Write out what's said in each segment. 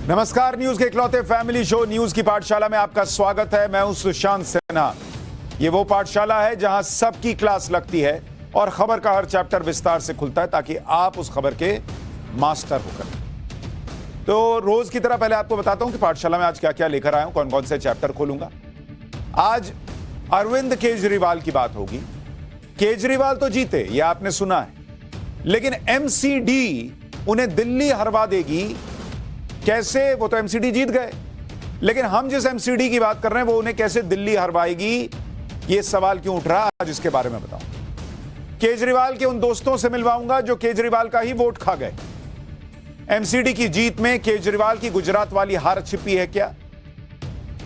नमस्कार, न्यूज के इकलौते फैमिली शो न्यूज की पाठशाला में आपका स्वागत है। मैं हूं सुशांत सिन्हा। ये वो पाठशाला है जहां सबकी क्लास लगती है और खबर का हर चैप्टर विस्तार से खुलता है ताकि आप उस खबर के मास्टर होकर। तो रोज की तरह पहले आपको बताता हूं कि पाठशाला में आज क्या क्या लेकर आया हूं, कौन कौन से चैप्टर खोलूंगा। आज अरविंद केजरीवाल की बात होगी। केजरीवाल तो जीते, ये आपने सुना है, लेकिन एमसीडी उन्हें दिल्ली हरवा देगी। कैसे? वो तो एमसीडी जीत गए, लेकिन हम जिस एमसीडी की बात कर रहे हैं वो उन्हें कैसे दिल्ली हरवाएगी, ये सवाल क्यों उठ रहा है, आज इसके बारे में बताऊं। केजरीवाल के उन दोस्तों से मिलवाऊंगा जो केजरीवाल का ही वोट खा गए। एमसीडी की जीत में केजरीवाल की गुजरात वाली हार छिपी है क्या,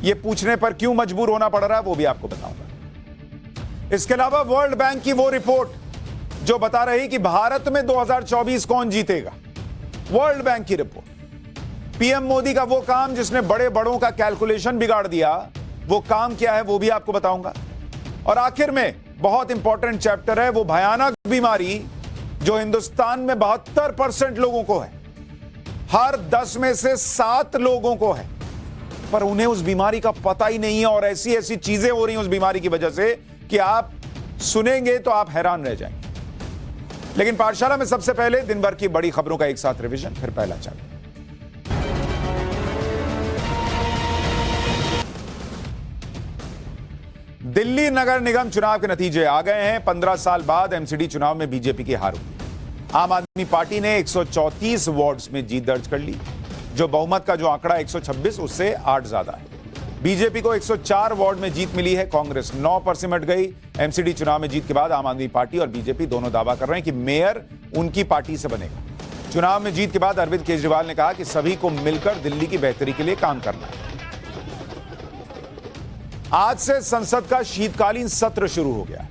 यह पूछने पर क्यों मजबूर होना पड़ रहा है वो भी आपको बताऊंगा। इसके अलावा वर्ल्ड बैंक की वो रिपोर्ट जो बता रही कि भारत में 2024 कौन जीतेगा, वर्ल्ड बैंक की रिपोर्ट। पीएम मोदी का वो काम जिसने बड़े बड़ों का कैलकुलेशन बिगाड़ दिया, वो काम क्या है वो भी आपको बताऊंगा। और आखिर में बहुत इंपॉर्टेंट चैप्टर है, वो भयानक बीमारी जो हिंदुस्तान में 72% लोगों को है, हर 10 में से 7 लोगों को है, पर उन्हें उस बीमारी का पता ही नहीं है। और ऐसी ऐसी चीजें हो रही हैं उस बीमारी की वजह से कि आप सुनेंगे तो आप हैरान रह जाएंगे। लेकिन पाठशाला में सबसे पहले दिन भर की बड़ी खबरों का एक साथ रिवीजन, फिर पहला चैप्टर। दिल्ली नगर निगम चुनाव के नतीजे आ गए हैं। 15 साल बाद एमसीडी चुनाव में बीजेपी की हार हुई। आम आदमी पार्टी ने 134 वार्ड्स में जीत दर्ज कर ली, जो बहुमत का जो आंकड़ा 126 उससे 8 ज्यादा है। बीजेपी को 104 वार्ड में जीत मिली है, कांग्रेस 9 पर सिमट गई। एमसीडी चुनाव में जीत के बाद आम आदमी पार्टी और बीजेपी दोनों दावा कर रहे हैं कि मेयर उनकी पार्टी से बनेगा। चुनाव में जीत के बाद अरविंद केजरीवाल ने कहा कि सभी को मिलकर दिल्ली की बेहतरी के लिए काम करना है। आज से संसद का शीतकालीन सत्र शुरू हो गया है।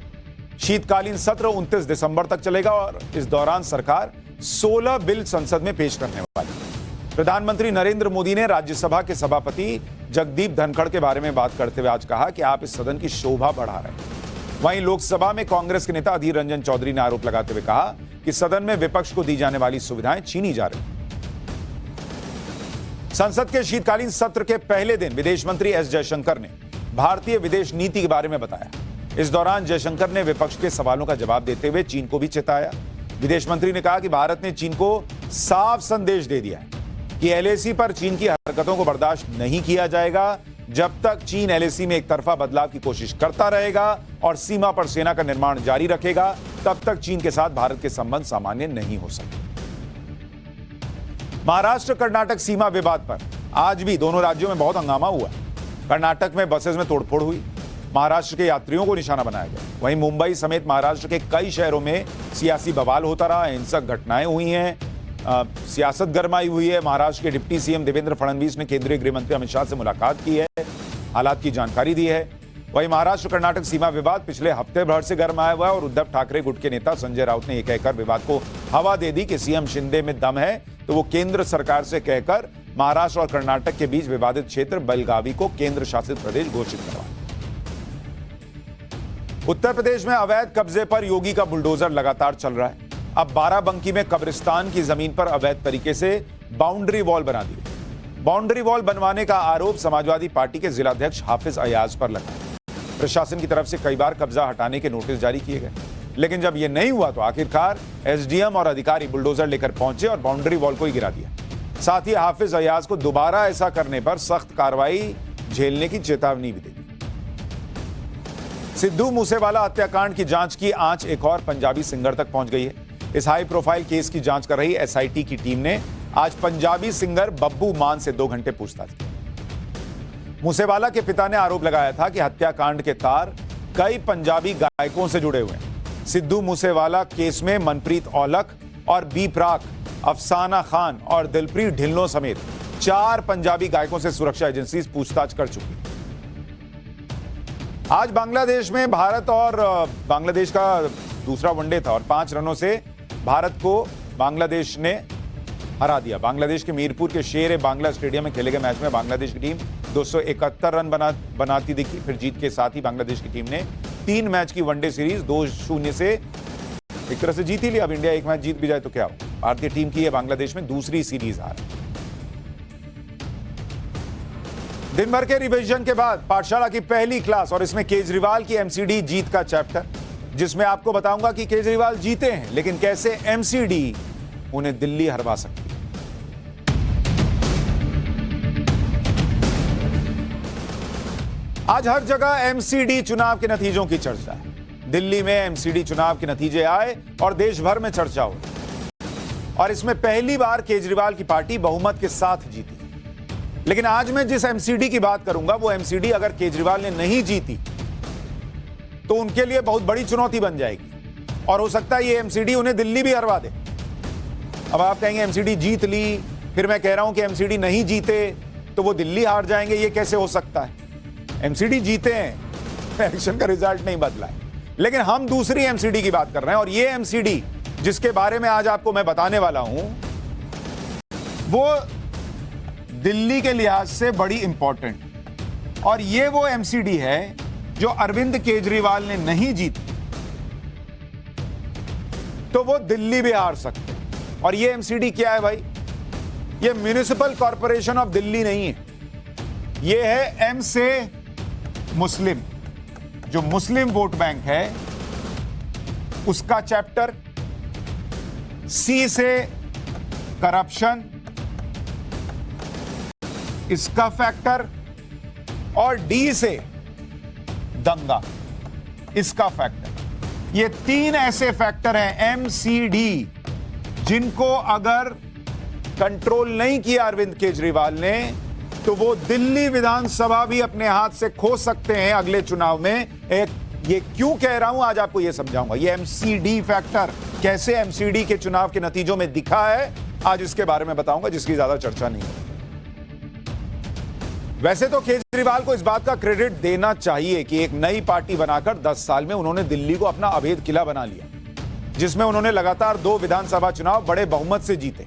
शीतकालीन सत्र 29 दिसंबर तक चलेगा और इस दौरान सरकार 16 बिल संसद में पेश करने वाली है। प्रधानमंत्री नरेंद्र मोदी ने राज्यसभा के सभापति जगदीप धनखड़ के बारे में बात करते हुए आज कहा कि आप इस सदन की शोभा बढ़ा रहे हैं। वहीं लोकसभा में कांग्रेस के नेता अधीर रंजन चौधरी ने आरोप लगाते हुए कहा कि सदन में विपक्ष को दी जाने वाली सुविधाएं छीनी जा रही। संसद के शीतकालीन सत्र के पहले दिन विदेश मंत्री एस जयशंकर ने भारतीय विदेश नीति के बारे में बताया। इस दौरान जयशंकर ने विपक्ष के सवालों का जवाब देते हुए चीन को भी चेताया। विदेश मंत्री ने कहा कि भारत ने चीन को साफ संदेश दे दिया है कि एलएसी पर चीन की हरकतों को बर्दाश्त नहीं किया जाएगा। जब तक चीन एलएसी में एक तरफा बदलाव की कोशिश करता रहेगा और सीमा पर सेना का निर्माण जारी रखेगा, तब तक चीन के साथ भारत के संबंध सामान्य नहीं हो सकते। महाराष्ट्र कर्नाटक सीमा विवाद पर आज भी दोनों राज्यों में बहुत हंगामा हुआ। कर्नाटक में बसेस में तोड़फोड़ हुई, महाराष्ट्र के यात्रियों को निशाना बनाया गया। वहीं मुंबई समेत महाराष्ट्र के कई शहरों में सियासी बवाल होता रहा, हिंसक घटनाएं हुई हैं, सियासत गरमाई हुई है। महाराष्ट्र के डिप्टी सीएम देवेंद्र फडणवीस ने केंद्रीय गृह मंत्री अमित शाह से मुलाकात की है, हालात की जानकारी दी है। वहीं महाराष्ट्र कर्नाटक सीमा विवाद पिछले हफ्ते भर से गरमाया हुआ है और उद्धव ठाकरे गुट के नेता संजय राउत ने यह कहकर विवाद को हवा दे दी कि सीएम शिंदे में दम है तो वो केंद्र सरकार से कहकर महाराष्ट्र और कर्नाटक के बीच विवादित क्षेत्र बेलगावी को केंद्र शासित प्रदेश घोषित करवाए। उत्तर प्रदेश में अवैध कब्जे पर योगी का बुलडोजर लगातार चल रहा है। अब बाराबंकी में कब्रिस्तान की जमीन पर अवैध तरीके से बाउंड्री वॉल बना दी। बाउंड्री वॉल बनवाने का आरोप समाजवादी पार्टी के जिलाध्यक्ष हाफिज अयाज पर लगा। प्रशासन की तरफ से कई बार कब्जा हटाने के नोटिस जारी किए गए, लेकिन जब यह नहीं हुआ तो आखिरकार एसडीएम और अधिकारी बुलडोजर लेकर पहुंचे और बाउंड्री वॉल को ही गिरा दिया। साथ ही हाफिज अयाज को दोबारा ऐसा करने पर सख्त कार्रवाई झेलने की चेतावनी भी दी। सिद्धू मूसेवाला हत्याकांड की जांच की आंच एक और पंजाबी सिंगर तक पहुंच गई है। इस हाई प्रोफाइल केस की जांच कर रही एसआईटी की टीम ने आज पंजाबी सिंगर बब्बू मान से 2 घंटे पूछताछ की। मूसेवाला के पिता ने आरोप लगाया था कि हत्याकांड के तार कई पंजाबी गायकों से जुड़े हुए हैं। सिद्धू मूसेवाला केस में मनप्रीत औलख और बी प्राक, अफसाना खान और दिलप्रीत ढिल्लों समेत 4 पंजाबी गायकों से सुरक्षा एजेंसी पूछताछ कर चुकी है। आज बांग्लादेश में भारत और बांग्लादेश का दूसरा वनडे था और 5 रनों से भारत को बांग्लादेश ने हरा दिया। बांग्लादेश के मीरपुर के शेर बांग्ला स्टेडियम में खेले गए मैच में बांग्लादेश की टीम 271 रन बनाती दिखी। फिर जीत के साथ ही बांग्लादेश की टीम ने 3 मैच की वनडे सीरीज 2-0 से एक तरह से जीत ही लिया। अब इंडिया एक मैच जीत भी जाए तो क्या हो। भारतीय टीम की यह बांग्लादेश में दूसरी सीरीज हार। दिन भर के रिवीजन के बाद पाठशाला की पहली क्लास और इसमें केजरीवाल की एमसीडी जीत का चैप्टर, जिसमें आपको बताऊंगा कि केजरीवाल जीते हैं लेकिन कैसे एमसीडी उन्हें दिल्ली हरवा सकती है। आज हर जगह एमसीडी चुनाव के नतीजों की चर्चा है। दिल्ली में एमसीडी चुनाव के नतीजे आए और देश भर में चर्चा हुई और इसमें पहली बार केजरीवाल की पार्टी बहुमत के साथ जीती। लेकिन आज मैं जिस एमसीडी की बात करूंगा वो एमसीडी अगर केजरीवाल ने नहीं जीती तो उनके लिए बहुत बड़ी चुनौती बन जाएगी और हो सकता है ये एमसीडी उन्हें दिल्ली भी हरवा दे। अब आप कहेंगे एमसीडी जीत ली, फिर मैं कह रहा हूं कि एमसीडी नहीं जीते तो वो दिल्ली हार जाएंगे, ये कैसे हो सकता है? एमसीडी जीते हैं, इलेक्शन का रिजल्ट नहीं बदला है। लेकिन हम दूसरी एमसीडी की बात कर रहे हैं और ये एमसीडी जिसके बारे में आज आपको मैं बताने वाला हूं वो दिल्ली के लिहाज से बड़ी इंपॉर्टेंट, और ये वो एमसीडी है जो अरविंद केजरीवाल ने नहीं जीती तो वो दिल्ली भी हार सकते हैं। और ये एमसीडी क्या है भाई? ये म्युनिसिपल कॉरपोरेशन ऑफ दिल्ली नहीं है, ये है एम से मुस्लिम, जो मुस्लिम वोट बैंक है उसका चैप्टर, सी से करप्शन इसका फैक्टर और डी से दंगा इसका फैक्टर। ये तीन ऐसे फैक्टर हैं एमसीडी जिनको अगर कंट्रोल नहीं किया अरविंद केजरीवाल ने तो वो दिल्ली विधानसभा भी अपने हाथ से खो सकते हैं अगले चुनाव में। ये क्यों कह रहा हूं आज आपको ये समझाऊंगा। ये एमसीडी फैक्टर कैसे एमसीडी के चुनाव के नतीजों में दिखा है, आज इसके बारे में बताऊंगा जिसकी ज्यादा चर्चा नहीं है। वैसे तो केजरीवाल को इस बात का क्रेडिट देना चाहिए कि एक नई पार्टी बनाकर 10 साल में उन्होंने दिल्ली को अपना अभेद किला बना लिया, जिसमें उन्होंने लगातार 2 विधानसभा चुनाव बड़े बहुमत से जीते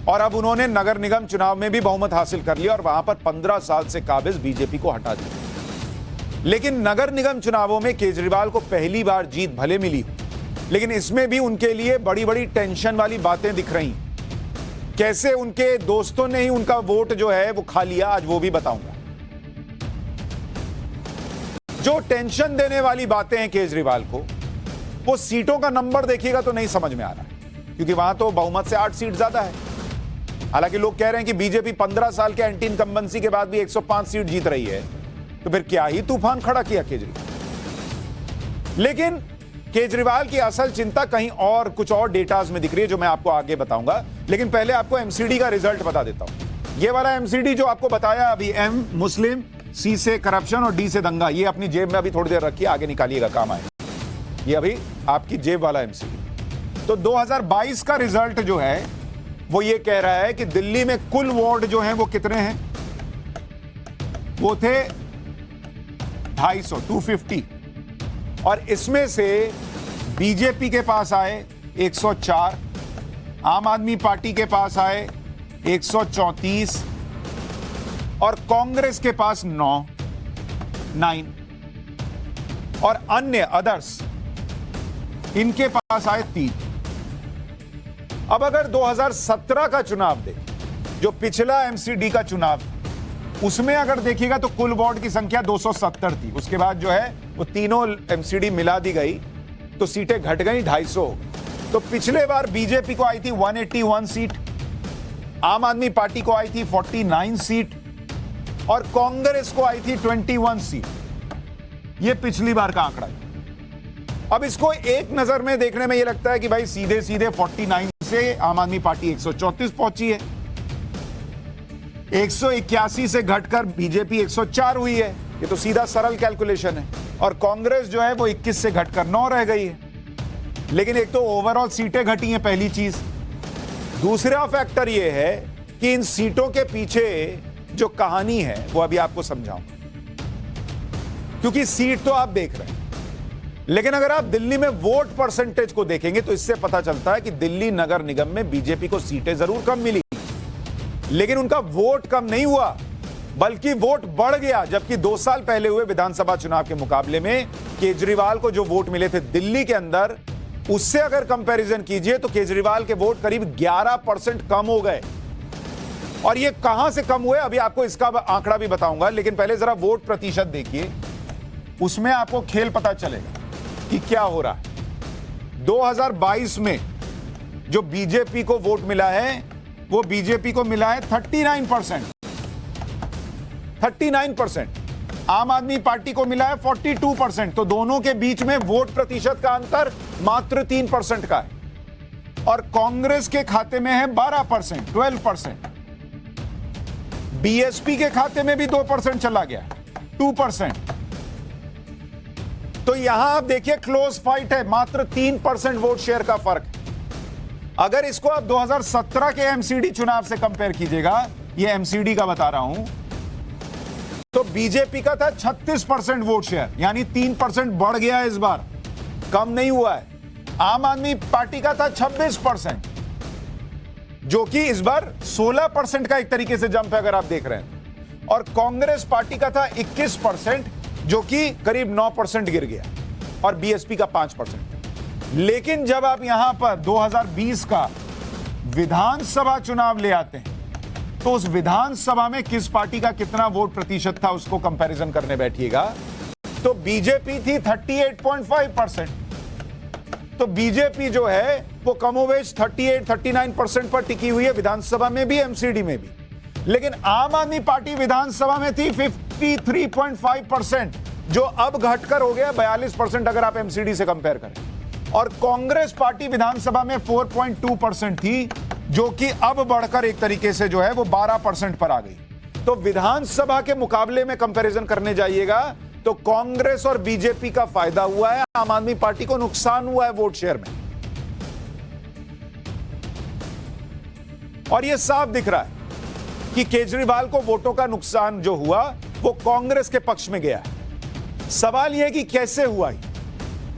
और अब उन्होंने नगर निगम चुनाव में भी बहुमत हासिल कर लिया और वहां पर 15 साल से काबिज बीजेपी को हटा दिया। लेकिन नगर निगम चुनावों में केजरीवाल को पहली बार जीत भले मिली, लेकिन इसमें भी उनके लिए बड़ी बड़ी टेंशन वाली बातें दिख रही। कैसे उनके दोस्तों ने ही उनका वोट जो है वो खा लिया, आज वो भी बताऊंगा। जो टेंशन देने वाली बातें हैं केजरीवाल को, वो सीटों का नंबर देखिएगा तो नहीं समझ में आ रहा है, क्योंकि वहां तो बहुमत से 8 सीट ज्यादा है। हालांकि लोग कह रहे हैं कि बीजेपी 15 साल के एंटी इनकम्बेंसी के बाद भी 105 सीट जीत रही है, तो फिर क्या ही तूफान खड़ा किया केजरीवाल। लेकिन केजरीवाल की असल चिंता कहीं और, कुछ और डेटाज में दिख रही है जो मैं आपको आगे बताऊंगा। लेकिन पहले आपको एमसीडी का रिजल्ट बता देता हूं। ये वाला एमसीडी जो आपको बताया अभी, एम मुस्लिम, सी से करप्शन और डी से दंगा, ये अपनी जेब में अभी थोड़ी देर रखिए, आगे निकालिएगा, काम आए। ये अभी आपकी जेब वाला एमसीडी। तो 2022 का रिजल्ट जो है वो ये कह रहा है कि दिल्ली में कुल वोट जो हैं वो कितने हैं? वो थे 250, और इसमें से बीजेपी के पास आए 104, आम आदमी पार्टी के पास आए 134 और कांग्रेस के पास 9 और अन्य अदर्स इनके पास आए 3। अब अगर 2017 का चुनाव दें, जो पिछला एमसीडी का चुनाव, उसमें अगर देखिएगा तो कुल वोट की संख्या 270 थी। उसके बाद जो है वो तीनों एमसीडी मिला दी गई तो सीटें घट गई 250। तो पिछले बार बीजेपी को आई थी 181 सीट, आम आदमी पार्टी को आई थी 49 सीट और कांग्रेस को आई थी 21 सीट। यह पिछली बार का आंकड़ा है। अब इसको एक नजर में देखने में यह लगता है कि भाई सीधे सीधे 49 से आम आदमी पार्टी 134 पहुंची है, 181 से घटकर बीजेपी 104 हुई है। ये तो सीधा सरल कैलकुलेशन है। और कांग्रेस जो है वो 21 से घटकर 9 रह गई है। लेकिन एक तो ओवरऑल सीटें घटी हैं, पहली चीज। दूसरा फैक्टर ये है कि इन सीटों के पीछे जो कहानी है वो अभी आपको समझाऊंगा, क्योंकि सीट तो आप देख रहे हैं, लेकिन अगर आप दिल्ली में वोट परसेंटेज को देखेंगे तो इससे पता चलता है कि दिल्ली नगर निगम में बीजेपी को सीटें जरूर कम मिली, लेकिन उनका वोट कम नहीं हुआ, बल्कि वोट बढ़ गया। जबकि 2 साल पहले हुए विधानसभा चुनाव के मुकाबले में केजरीवाल को जो वोट मिले थे दिल्ली के अंदर, उससे अगर कंपैरिजन कीजिए तो केजरीवाल के वोट करीब 11% कम हो गए। और ये कहां से कम हुए अभी आपको इसका आंकड़ा भी बताऊंगा, लेकिन पहले जरा वोट प्रतिशत देखिए, उसमें आपको खेल पता चलेगा कि क्या हो रहा है। 2022 में जो बीजेपी को वोट मिला है वो बीजेपी को मिला है 39%। 39%। आम आदमी पार्टी को मिला है 42%। तो दोनों के बीच में वोट प्रतिशत का अंतर मात्र 3% का है। और कांग्रेस के खाते में है 12%, 12%। बीएसपी के खाते में भी 2% चला गया, 2%। तो यहां आप देखिए क्लोज फाइट है, मात्र 3% वोट शेयर का फर्क है। अगर इसको आप 2017 के एमसीडी चुनाव से कंपेयर कीजिएगा, ये एमसीडी का बता रहा हूं, तो बीजेपी का था 36% वोट शेयर, यानी 3% बढ़ गया है इस बार, कम नहीं हुआ है। आम आदमी पार्टी का था 26%, जो कि इस बार 16% का एक तरीके से जंप है अगर आप देख रहे हैं। और कांग्रेस पार्टी का था 21%, जो कि करीब 9% गिर गया, और बीएसपी का 5%। लेकिन जब आप यहां पर 2020 का विधानसभा चुनाव ले आते हैं, तो उस विधानसभा में किस पार्टी का कितना वोट प्रतिशत था उसको कंपैरिजन करने बैठिएगा, तो बीजेपी थी 38.5%। तो बीजेपी जो है वो कमोवेश 38-39% पर टिकी हुई है, विधानसभा में भी एमसीडी में भी। लेकिन आम आदमी पार्टी विधानसभा में थी 53.5%, जो अब घटकर हो गया 42% अगर आप एमसीडी से कंपेयर करें। और कांग्रेस पार्टी विधानसभा में 4.2% थी, जो कि अब बढ़कर एक तरीके से जो है वो 12% पर आ गई। तो विधानसभा के मुकाबले में कंपैरिजन करने जाइएगा तो कांग्रेस और बीजेपी का फायदा हुआ है, आम आदमी पार्टी को नुकसान हुआ है वोट शेयर में। और यह साफ दिख रहा है कि केजरीवाल को वोटों का नुकसान जो हुआ वो कांग्रेस के पक्ष में गया है। सवाल यह है कि कैसे हुआ ही,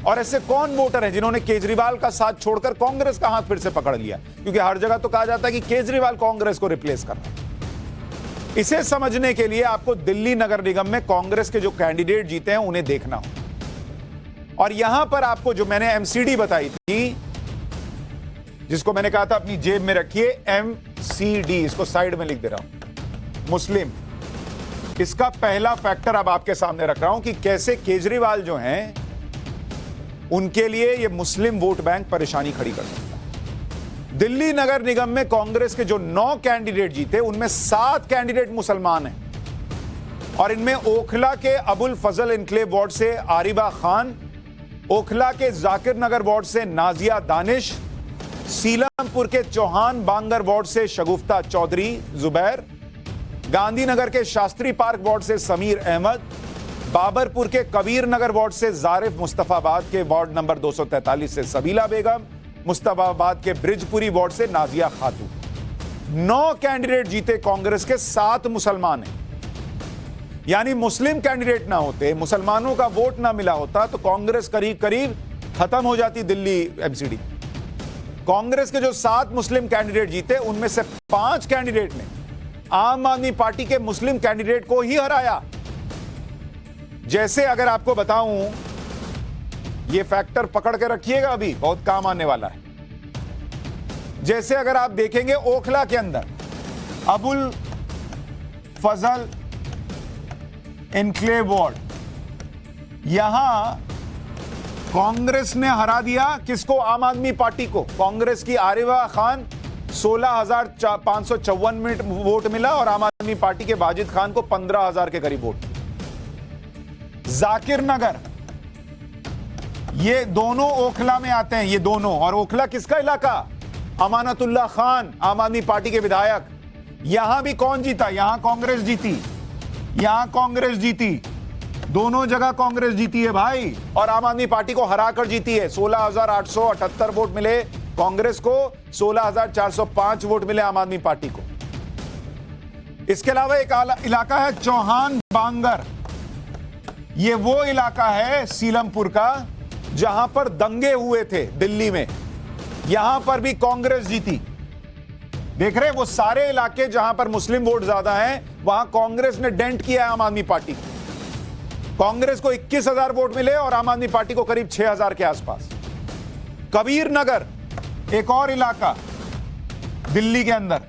और ऐसे कौन वोटर है जिन्होंने केजरीवाल का साथ छोड़कर कांग्रेस का हाथ फिर से पकड़ लिया, क्योंकि हर जगह तो कहा जाता है कि केजरीवाल कांग्रेस को रिप्लेस कर रहा है। इसे समझने के लिए आपको दिल्ली नगर निगम में कांग्रेस के जो कैंडिडेट जीते हैं उन्हें देखना हो। और यहां पर आपको जो मैंने एमसीडी बताई थी, जिसको मैंने कहा था अपनी जेब में रखिए, एमसीडी, इसको साइड में लिख दे रहा हूं, मुस्लिम, इसका पहला फैक्टर अब आपके सामने रख रहा हूं कि कैसे केजरीवाल जो हैं उनके लिए यह मुस्लिम वोट बैंक परेशानी खड़ी कर सकता है। दिल्ली नगर निगम में कांग्रेस के जो 9 कैंडिडेट जीते, उनमें 7 कैंडिडेट मुसलमान हैं। और इनमें ओखला के अबुल फजल इनक्लेव वार्ड से आरिबा खान, ओखला के जाकिर नगर वार्ड से नाजिया दानिश, सीलमपुर के चौहान बांगर वार्ड से शगुफ्ता चौधरी जुबैर, गांधीनगर के शास्त्री पार्क वार्ड से समीर अहमद, बाबरपुर के कबीर नगर वार्ड से जारिफ, मुस्तफाबाद के वार्ड नंबर 243 से सबीला बेगम, मुस्तफाबाद के ब्रिजपुरी वार्ड से नाजिया खातून। 9 कैंडिडेट जीते कांग्रेस के, 7 मुसलमान हैं। यानी मुस्लिम कैंडिडेट ना होते, मुसलमानों का वोट ना मिला होता, तो कांग्रेस करीब करीब खत्म हो जाती दिल्ली एमसीडी। कांग्रेस के जो 7 मुस्लिम कैंडिडेट जीते, उनमें से 5 कैंडिडेट ने आम आदमी पार्टी के मुस्लिम कैंडिडेट को ही हराया। जैसे अगर आपको बताऊं, ये फैक्टर पकड़ के रखिएगा, अभी बहुत काम आने वाला है। जैसे अगर आप देखेंगे ओखला के अंदर अबुल फजल इनक्लेव वार्ड, यहां कांग्रेस ने हरा दिया किसको? आम आदमी पार्टी को। कांग्रेस की आरिबा खान 16,554 वोट मिला और आम आदमी पार्टी के वाजिद खान को 15,000 के करीब वोट। जाकिर नगर, ये दोनों ओखला में आते हैं, ये दोनों। और ओखला किसका इलाका? अमानतुल्लाह खान, आम आदमी पार्टी के विधायक। यहां भी कौन जीता? यहां कांग्रेस जीती, यहां कांग्रेस जीती, दोनों जगह कांग्रेस जीती है भाई, और आम आदमी पार्टी को हराकर जीती है। 16,878 वोट मिले कांग्रेस को, 16,405 वोट मिले आम आदमी पार्टी को। इसके अलावा एक इलाका है चौहान बांगर, ये वो इलाका है सीलमपुर का जहां पर दंगे हुए थे दिल्ली में, यहां पर भी कांग्रेस जीती। देख रहे हैं वो सारे इलाके जहां पर मुस्लिम वोट ज्यादा हैं, वहां कांग्रेस ने डेंट किया है आम आदमी पार्टी को। कांग्रेस को 21,000 वोट मिले और आम आदमी पार्टी को करीब 6,000 के आसपास। कबीर नगर, एक और इलाका दिल्ली के अंदर,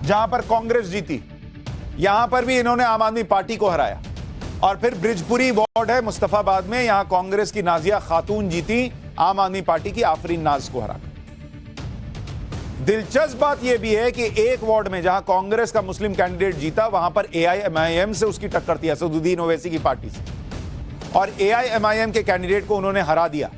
जहां पर कांग्रेस जीती, यहां पर भी इन्होंने आम आदमी पार्टी को हराया। और फिर ब्रिजपुरी वार्ड है मुस्तफाबाद में, यहां कांग्रेस की नाजिया खातून जीती आम आदमी पार्टी की आफरीन नाज को हराकर। दिलचस्प बात यह भी है कि एक वार्ड में जहां कांग्रेस का मुस्लिम कैंडिडेट जीता, वहां पर एआईएमआईएम से उसकी टक्कर थी, असदुद्दीन ओवैसी की पार्टी से, और एआईएमआईएम के कैंडिडेट को उन्होंने हरा दिया।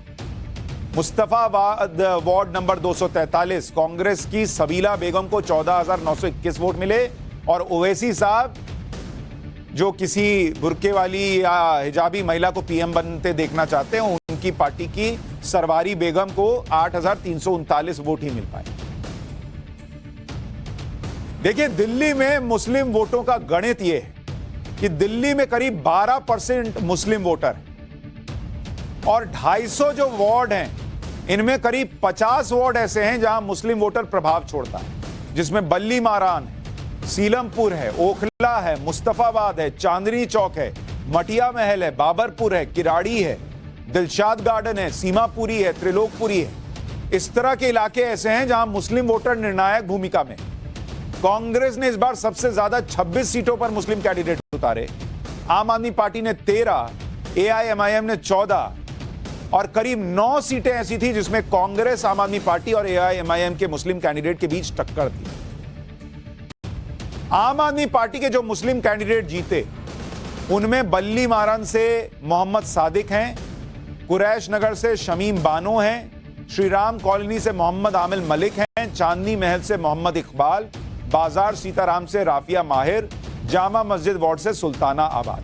मुस्तफाबाद वार्ड नंबर 243, कांग्रेस की सबीला बेगम को 14,921 वोट मिले, और ओवैसी साहब जो किसी बुरके वाली या हिजाबी महिला को पीएम बनते देखना चाहते हैं, उनकी पार्टी की सरवारी बेगम को 8,339 वोट ही मिल पाए। देखिए, दिल्ली में मुस्लिम वोटों का गणित यह है कि दिल्ली में करीब 12% मुस्लिम वोटर हैं, और 250 जो वार्ड हैं, इनमें करीब 50 वार्ड ऐसे हैं जहां मुस्लिम वोटर प्रभाव छोड़ता है, जिसमें बल्ली मारान है, सीलमपुर है, ओखला है, मुस्तफाबाद है, चांदनी चौक है, मटिया महल है, बाबरपुर है, किराड़ी है, दिलशाद गार्डन है, सीमापुरी है, त्रिलोकपुरी है। इस तरह के इलाके ऐसे हैं जहां मुस्लिम वोटर निर्णायक भूमिका में। कांग्रेस ने इस बार सबसे ज्यादा 26 सीटों पर मुस्लिम कैंडिडेट उतारे, आम आदमी पार्टी ने 13, एआईएमआईएम ने 14, और करीब 9 सीटें ऐसी थी जिसमें कांग्रेस, आम आदमी पार्टी और एआईएमआईएम के मुस्लिम कैंडिडेट के बीच टक्कर थी। आम आदमी पार्टी के जो मुस्लिम कैंडिडेट जीते, उनमें बल्ली मारन से मोहम्मद सादिक हैं, कुरैश नगर से शमीम बानो हैं, श्रीराम कॉलोनी से मोहम्मद आमिल मलिक हैं, चांदनी महल से मोहम्मद इकबाल, बाजार सीताराम से राफिया माहिर, जामा मस्जिद वार्ड से सुल्ताना आबाद।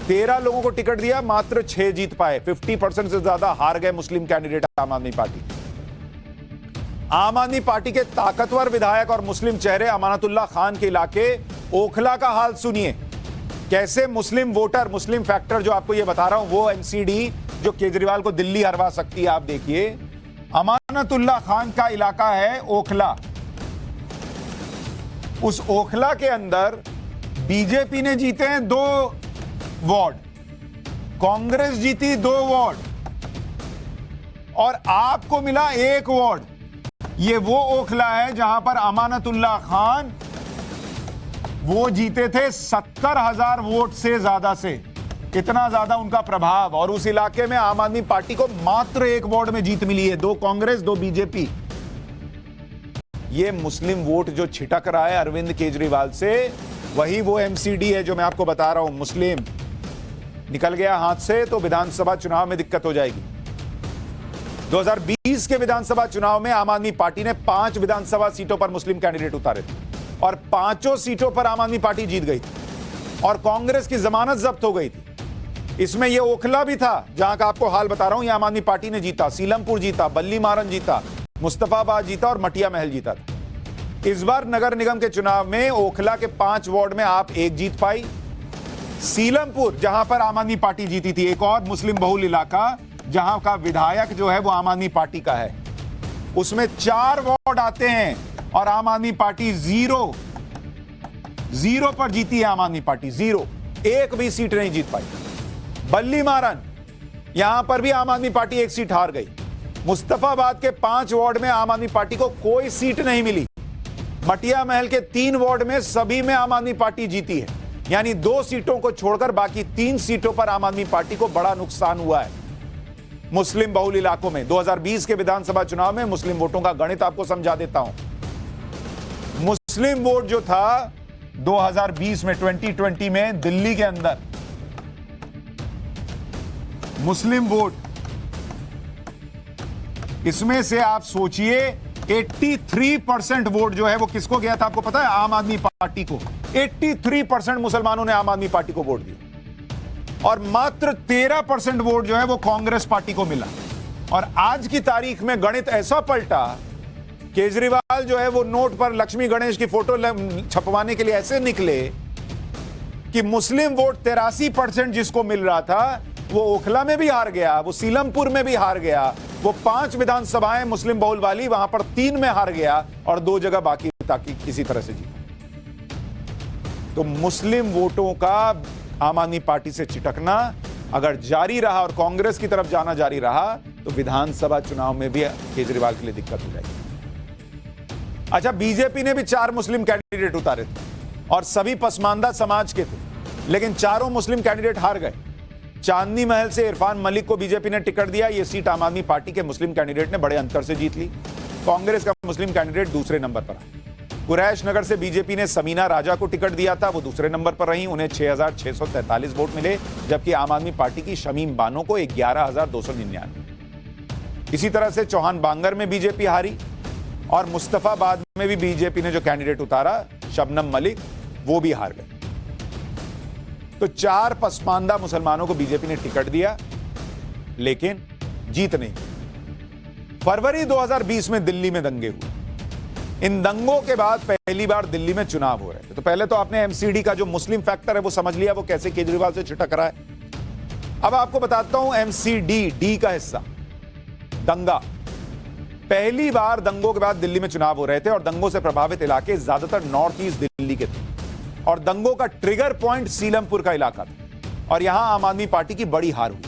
13 लोगों को टिकट दिया, मात्र 6 जीत पाए। 50% से ज्यादा हार गए मुस्लिम कैंडिडेट आम आदमी पार्टी। आम आदमी पार्टी के ताकतवर विधायक और मुस्लिम चेहरे अमानतुल्लाह खान के इलाके ओखला का हाल सुनिए। कैसे मुस्लिम वोटर, मुस्लिम फैक्टर जो आपको ये बता रहा हूं, वो एमसीडी जो केजरीवाल को दिल्ली हरवा सकती है। आप देखिए, अमानतुल्लाह खान का इलाका है ओखला। उस ओखला के अंदर बीजेपी ने जीते हैं 2 वार्ड, कांग्रेस जीती 2 वार्ड, और आपको मिला 1 वार्ड। ये वो ओखला है जहां पर अमानतुल्लाह खान वो जीते थे 70,000 वोट से ज्यादा से। इतना ज्यादा उनका प्रभाव, और उस इलाके में आम आदमी पार्टी को मात्र 1 वार्ड में जीत मिली है, 2 कांग्रेस 2 बीजेपी। ये मुस्लिम वोट जो छिटक रहा है अरविंद केजरीवाल से, वही वो एमसीडी है जो मैं आपको बता रहा हूं। मुस्लिम निकल गया हाथ से तो विधानसभा चुनाव में दिक्कत हो जाएगी। 2020 के विधानसभा चुनाव में आम आदमी पार्टी ने 5 विधानसभा सीटों पर मुस्लिम कैंडिडेट उतारे थे, और 5 सीटों पर आम आदमी पार्टी जीत गई थी, और कांग्रेस की जमानत जब्त हो गई थी। इसमें यह ओखला भी था जहां का आपको हाल बता रहा हूं, यह आम आदमी पार्टी ने जीता, सीलमपुर जीता, बल्ली मारन जीता, मुस्तफाबाद जीता, और मटिया महल जीता था। इस बार नगर निगम के चुनाव में ओखला के 5 वार्ड में आप 1 जीत पाई। सीलमपुर, जहां पर आम आदमी पार्टी जीती थी, एक और मुस्लिम बहुल इलाका जहां का विधायक जो है वो आम आदमी पार्टी का है, उसमें 4 वार्ड आते हैं, और आम आदमी पार्टी 0 पर जीती है। आम आदमी पार्टी 0, 1 भी सीट नहीं जीत पाई। बल्ली मारन, यहां पर भी आम आदमी पार्टी 1 सीट हार गई। मुस्तफाबाद के 5 वार्ड में आम आदमी पार्टी को कोई सीट नहीं मिली। मटिया महल के 3 वार्ड में सभी में आम आदमी पार्टी जीती है, यानी 2 सीटों को छोड़कर बाकी 3 सीटों पर आम आदमी पार्टी को बड़ा नुकसान हुआ है मुस्लिम बहुल इलाकों में। 2020 के विधानसभा चुनाव में मुस्लिम वोटों का गणित आपको समझा देता हूं। मुस्लिम वोट जो था 2020 में, 2020 में दिल्ली के अंदर मुस्लिम वोट, इसमें से आप सोचिए 83% वोट जो है वो किसको गया था, आपको पता है? आम आदमी पार्टी को। 83% मुसलमानों ने आम आदमी पार्टी को वोट दिया, और मात्र 13% वोट जो है वो कांग्रेस पार्टी को मिला। और आज की तारीख में गणित ऐसा पलटा, केजरीवाल जो है वो नोट पर लक्ष्मी गणेश की फोटो छपवाने के लिए ऐसे निकले कि मुस्लिम वोट 83% जिसको मिल रहा था वो ओखला में भी हार गया, वो सीलमपुर में भी हार गया, वो 5 विधानसभाएं मुस्लिम बहुल वाली वहां पर 3 में हार गया, और 2 जगह बाकी ताकि किसी तरह से जीता। तो मुस्लिम वोटों का आम आदमी पार्टी से चिटकना अगर जारी रहा और कांग्रेस की तरफ जाना जारी रहा, तो विधानसभा चुनाव में भी केजरीवाल के लिए दिक्कत हो जाएगी। अच्छा, बीजेपी ने भी 4 मुस्लिम कैंडिडेट उतारे थे और सभी पसमानदा समाज के थे, लेकिन चारों मुस्लिम कैंडिडेट हार गए। चांदनी महल से इरफान मलिक को बीजेपी ने टिकट दिया। यह सीट आम आदमी पार्टी के मुस्लिम कैंडिडेट ने बड़े अंतर से जीत ली। कांग्रेस का मुस्लिम कैंडिडेट दूसरे नंबर पर आया। कुरैश नगर से बीजेपी ने समीना राजा को टिकट दिया था, वो दूसरे नंबर पर रही, उन्हें 6,643 वोट मिले, जबकि आम आदमी पार्टी की शमीम बानो को 11,299। इसी तरह से चौहान बांगर में बीजेपी हारी और मुस्तफाबाद में भी बीजेपी ने जो कैंडिडेट उतारा शबनम मलिक, वो भी हार गए। तो 4 पसमानदा मुसलमानों को बीजेपी ने टिकट दिया, लेकिन जीत नहीं। फरवरी 2020 में दिल्ली में दंगे हुए। इन दंगों के बाद पहली बार दिल्ली में चुनाव हो रहे थे। तो पहले तो आपने एमसीडी का जो मुस्लिम फैक्टर है वो समझ लिया, वो कैसे केजरीवाल से छिटक रहा है। अब आपको बताता हूं एमसीडी, डी का हिस्सा दंगा। पहली बार दंगों के बाद दिल्ली में चुनाव हो रहे थे और दंगों से प्रभावित इलाके ज्यादातर नॉर्थ ईस्ट दिल्ली के थे और दंगों का ट्रिगर पॉइंट सीलमपुर का इलाका था और यहां आम आदमी पार्टी की बड़ी हार हुई।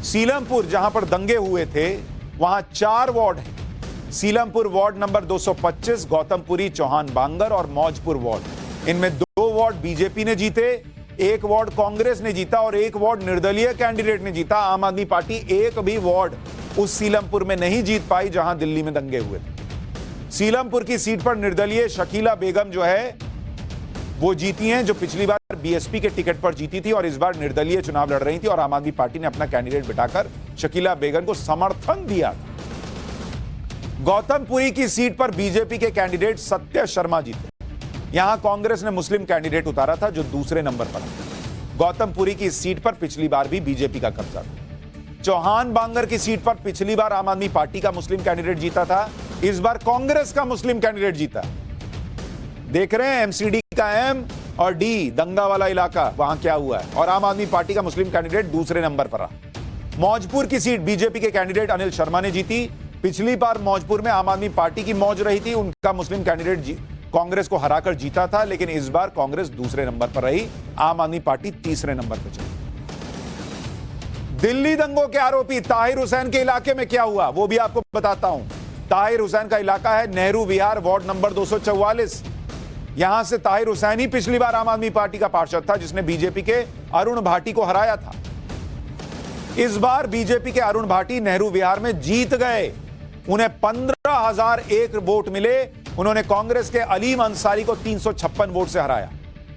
सीलमपुर जहां पर दंगे हुए थे वहां 4 वार्ड हैं। सीलमपुर वार्ड नंबर 225, गौतमपुरी, चौहान बांगर और मौजपुर वार्ड। इनमें 2 वार्ड बीजेपी ने जीते, 1 वार्ड कांग्रेस ने जीता और 1 वार्ड निर्दलीय कैंडिडेट ने जीता। आम आदमी पार्टी एक भी वार्ड उस सीलमपुर में नहीं जीत पाई जहां दिल्ली में दंगे हुए थे। सीलमपुर की सीट पर निर्दलीय शकीला बेगम जो है वो जीती हैं, जो पिछली बार बीएसपी के टिकट पर जीती थी और इस बार निर्दलीय चुनाव लड़ रही थी और आम आदमी पार्टी ने अपना कैंडिडेट बिठाकर शकीला बेगम को समर्थन दिया। गौतमपुरी की सीट पर बीजेपी के कैंडिडेट सत्य शर्मा जीते। यहां कांग्रेस ने मुस्लिम कैंडिडेट उतारा था जो दूसरे नंबर पर आया। गौतमपुरी की सीट पर पिछली बार भी बीजेपी का कब्जा था। चौहान बांगर की सीट पर पिछली बार आम आदमी पार्टी का मुस्लिम कैंडिडेट जीता था, इस बार कांग्रेस का मुस्लिम कैंडिडेट जीता। देख रहे हैं एमसीडी का एम और डी दंगा वाला इलाका, वहां क्या हुआ है, और आम आदमी पार्टी का मुस्लिम कैंडिडेट दूसरे नंबर पर रहा। मौजपुर की सीट बीजेपी के कैंडिडेट अनिल शर्मा ने जीती। पिछली बार मौजपुर में आम आदमी पार्टी की मौज रही थी, उनका मुस्लिम कैंडिडेट कांग्रेस को हराकर जीता था, लेकिन इस बार कांग्रेस दूसरे नंबर पर रही, आम आदमी पार्टी तीसरे नंबर पर चली। दिल्ली दंगों के आरोपी ताहिर हुसैन के इलाके में क्या हुआ वो भी आपको बताता हूं। ताहिर हुसैन का इलाका है नेहरू विहार, वार्ड नंबर 244। यहां से ताहिर हुसैन ही पिछली बार आम आदमी पार्टी का पार्षद था जिसने बीजेपी के अरुण भाटी को हराया था। इस बार बीजेपी के अरुण भाटी नेहरू विहार में जीत गए, उन्हें 15,001 वोट मिले। उन्होंने कांग्रेस के अलीम अंसारी को 356 वोट से हराया।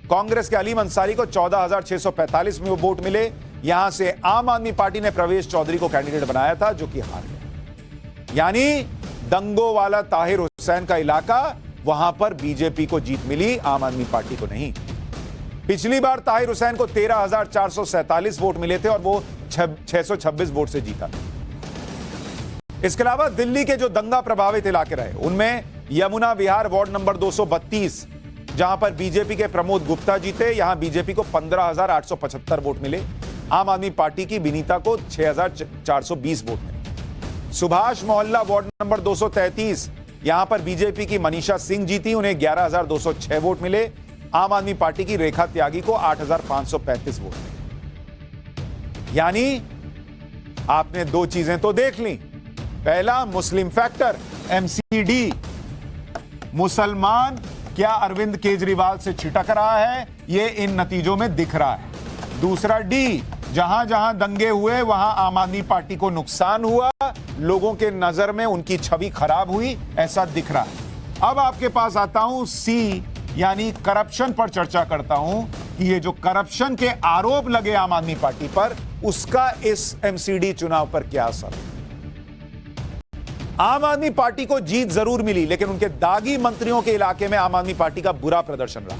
कांग्रेस के अलीम अंसारी को 14,645 में वोट मिले। यहां से आम आदमी पार्टी ने प्रवेश चौधरी को कैंडिडेट बनाया था जो कि हार गया। यानी दंगों वाला ताहिर हुसैन का इलाका, वहां पर बीजेपी को जीत मिली, आम आदमी पार्टी को नहीं। पिछली बार ताहिर हुसैन को 13,447 वोट मिले थे और वो 626 वोट से जीता। इसके अलावा दिल्ली के जो दंगा प्रभावित इलाके रहे उनमें यमुना विहार वार्ड नंबर 232, जहां पर बीजेपी के प्रमोद गुप्ता जीते। यहां बीजेपी को 15,875 वोट मिले। आम आदमी पार्टी की विनीता को 6,420 वोट मिले। सुभाष मोहल्ला वार्ड नंबर 233, यहां पर बीजेपी की मनीषा सिंह जीती, उन्हें 11,206 वोट मिले। आम आदमी पार्टी की रेखा त्यागी को 8,535 वोट मिले। यानी आपने 2 चीजें तो देख ली। पहला मुस्लिम फैक्टर एमसीडी, मुसलमान क्या अरविंद केजरीवाल से छिटक रहा है, यह इन नतीजों में दिख रहा है। दूसरा डी, जहां जहां दंगे हुए वहां आम आदमी पार्टी को नुकसान हुआ, लोगों के नजर में उनकी छवि खराब हुई, ऐसा दिख रहा है। अब आपके पास आता हूं सी, यानी करप्शन पर चर्चा करता हूं कि ये जो करप्शन के आरोप लगे आम आदमी पार्टी पर, उसका इस एमसीडी चुनाव पर क्या असर है। आम आदमी पार्टी को जीत जरूर मिली, लेकिन उनके दागी मंत्रियों के इलाके में आम आदमी पार्टी का बुरा प्रदर्शन रहा।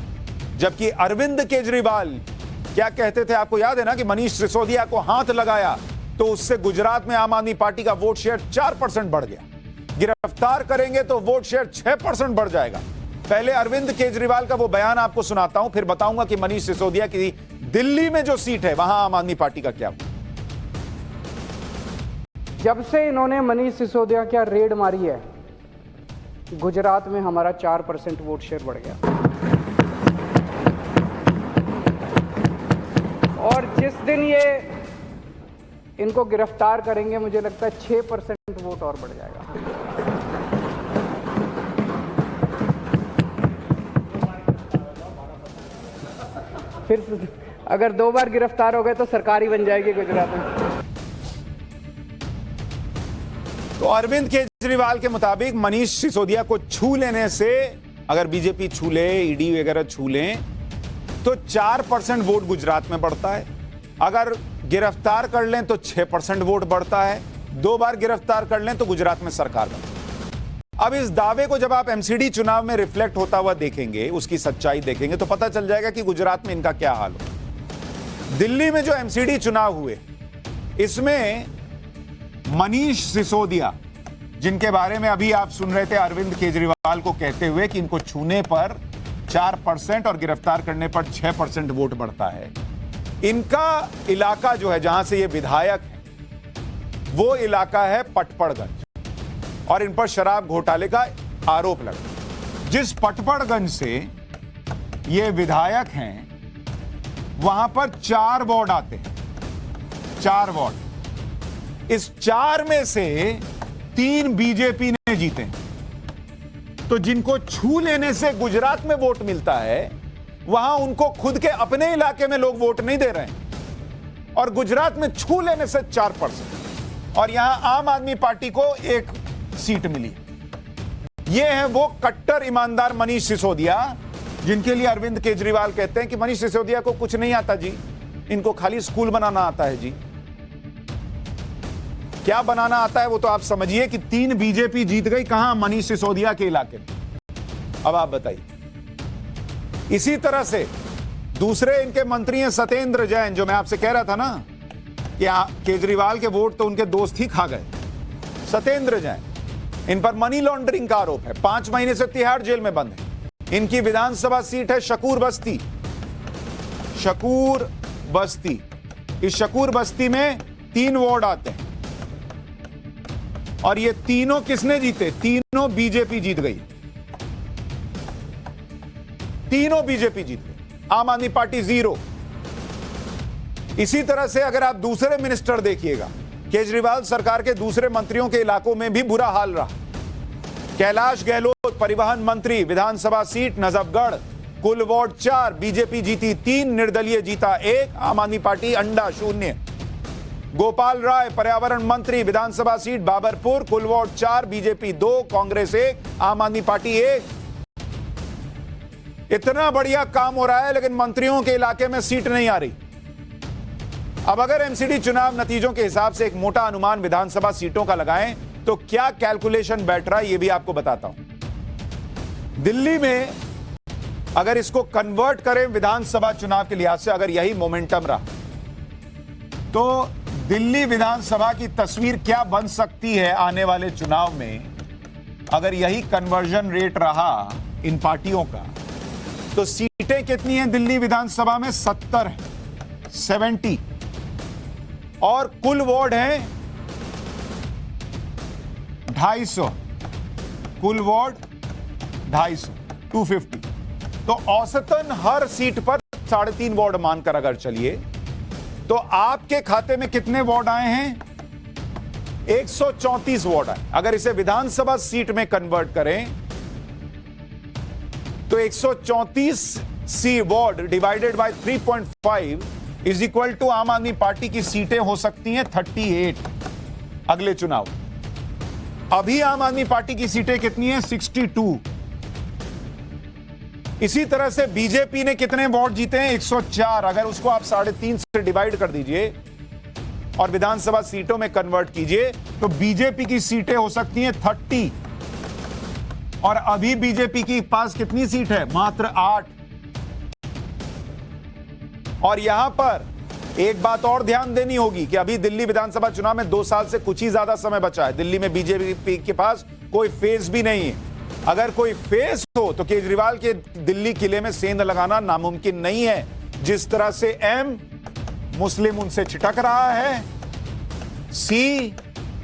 जबकि अरविंद केजरीवाल क्या कहते थे, आपको याद है ना, कि मनीष सिसोदिया को हाथ लगाया तो उससे गुजरात में आम आदमी पार्टी का वोट शेयर 4% बढ़ गया। गिरफ्तार करेंगे तो वोट शेयर 6% बढ़ जाएगा। पहले अरविंद केजरीवाल का वो बयान आपको सुनाता हूं, फिर बताऊंगा कि मनीष सिसोदिया की दिल्ली में जो सीट है वहां आम आदमी पार्टी का क्या हुआ। जब से इन्होंने मनीष सिसोदिया क्या रेड मारी है, गुजरात में हमारा 4% वोट शेयर बढ़ गया। और जिस दिन ये इनको गिरफ्तार करेंगे, मुझे लगता है 6% वोट और बढ़ जाएगा। फिर अगर 2 बार गिरफ्तार हो गए तो सरकार ही बन जाएगी गुजरात में। तो अरविंद केजरीवाल के मुताबिक मनीष सिसोदिया को छू लेने से, अगर बीजेपी छू ले, ईडी वगैरह छू लें, तो 4% वोट गुजरात में बढ़ता है। अगर गिरफ्तार कर लें तो 6% वोट बढ़ता है। 2 बार गिरफ्तार कर लें तो गुजरात में सरकार बनती है। अब इस दावे को जब आप एमसीडी चुनाव में रिफ्लेक्ट होता हुआ देखेंगे, उसकी सच्चाई देखेंगे, तो पता चल जाएगा कि गुजरात में इनका क्या हाल हो। दिल्ली में जो एमसीडी चुनाव हुए, इसमें मनीष सिसोदिया, जिनके बारे में अभी आप सुन रहे थे अरविंद केजरीवाल को कहते हुए कि इनको छूने पर 4% और गिरफ्तार करने पर 6% वोट बढ़ता है, इनका इलाका जो है जहां से ये विधायक है, वो इलाका है पटपड़गंज, और इन पर शराब घोटाले का आरोप लगा। जिस पटपड़गंज से ये विधायक हैं, वहां पर 4 वार्ड आते हैं, 4 वार्ड। इस 4 में से 3 बीजेपी ने जीते। तो जिनको छू लेने से गुजरात में वोट मिलता है, वहां उनको खुद के अपने इलाके में लोग वोट नहीं दे रहे हैं, और गुजरात में छू लेने से 4%, और यहां आम आदमी पार्टी को 1 सीट मिली। यह है वो कट्टर ईमानदार मनीष सिसोदिया, जिनके लिए अरविंद केजरीवाल कहते हैं कि मनीष सिसोदिया को कुछ नहीं आता जी, इनको खाली स्कूल बनाना आता है जी। क्या बनाना आता है वो तो आप समझिए कि 3 बीजेपी जीत गई, कहां? मनीष सिसोदिया के इलाके में। अब आप बताइए। इसी तरह से दूसरे इनके मंत्री हैं सत्येंद्र जैन, जो मैं आपसे कह रहा था ना कि केजरीवाल के वोट तो उनके दोस्त ही खा गए। सत्येंद्र जैन, इन पर मनी लॉन्ड्रिंग का आरोप है, 5 महीने से तिहाड़ जेल में बंद है। इनकी विधानसभा सीट है शकूर बस्ती। शकूर बस्ती, इस शकूर बस्ती में 3 वार्ड आते हैं, और ये तीनों किसने जीते? तीनों बीजेपी जीत गई। तीनों बीजेपी जीत गई, आम आदमी पार्टी 0। इसी तरह से अगर आप दूसरे मिनिस्टर देखिएगा, केजरीवाल सरकार के दूसरे मंत्रियों के इलाकों में भी बुरा हाल रहा। कैलाश गहलोत परिवहन मंत्री, विधानसभा सीट नजफगढ़, कुल वार्ड 4, बीजेपी जीती 3, निर्दलीय जीता 1, आम आदमी पार्टी अंडा 0। गोपाल राय पर्यावरण मंत्री, विधानसभा सीट बाबरपुर, कुल वार्ड 4, बीजेपी 2, कांग्रेस 1, आम आदमी पार्टी 1। इतना बढ़िया काम हो रहा है, लेकिन मंत्रियों के इलाके में सीट नहीं आ रही। अब अगर एमसीडी चुनाव नतीजों के हिसाब से एक मोटा अनुमान विधानसभा सीटों का लगाएं, तो क्या कैलकुलेशन बैठ रहा है ये भी आपको बताता हूं। दिल्ली में अगर इसको कन्वर्ट करें विधानसभा चुनाव के लिहाज से, अगर यही मोमेंटम रहा, तो दिल्ली विधानसभा की तस्वीर क्या बन सकती है आने वाले चुनाव में, अगर यही कन्वर्जन रेट रहा इन पार्टियों का। तो सीटें कितनी हैं दिल्ली विधानसभा में? 70 है, 70, और कुल वार्ड हैं 250, कुल वार्ड 250, 250। तो औसतन हर सीट पर 3.5 वार्ड मानकर अगर चलिए, तो आपके खाते में कितने वार्ड आए हैं? 134 वार्ड आए। अगर इसे विधानसभा सीट में कन्वर्ट करें, तो 134 C ward divided by 3.5 is equal to Aam Aadmi party की सीटें हो सकती हैं 38 अगले चुनाव। अभी आम आदमी पार्टी की सीटें कितनी हैं? 62। इसी तरह से बीजेपी ने कितने वोट जीते हैं? 104। अगर उसको आप 3.5 से डिवाइड कर दीजिए और विधानसभा सीटों में कन्वर्ट कीजिए, तो बीजेपी की सीटें हो सकती हैं 30, और अभी बीजेपी के पास कितनी सीट है? मात्र 8। और यहां पर एक बात और ध्यान देनी होगी कि अभी दिल्ली विधानसभा चुनाव में 2 साल से कुछ ही ज्यादा समय बचा है। दिल्ली में बीजेपी के पास कोई फेस भी नहीं है। अगर कोई फेस हो तो केजरीवाल के दिल्ली किले में सेंध लगाना नामुमकिन नहीं है। जिस तरह से एम, मुस्लिम उनसे छिटक रहा है, सी,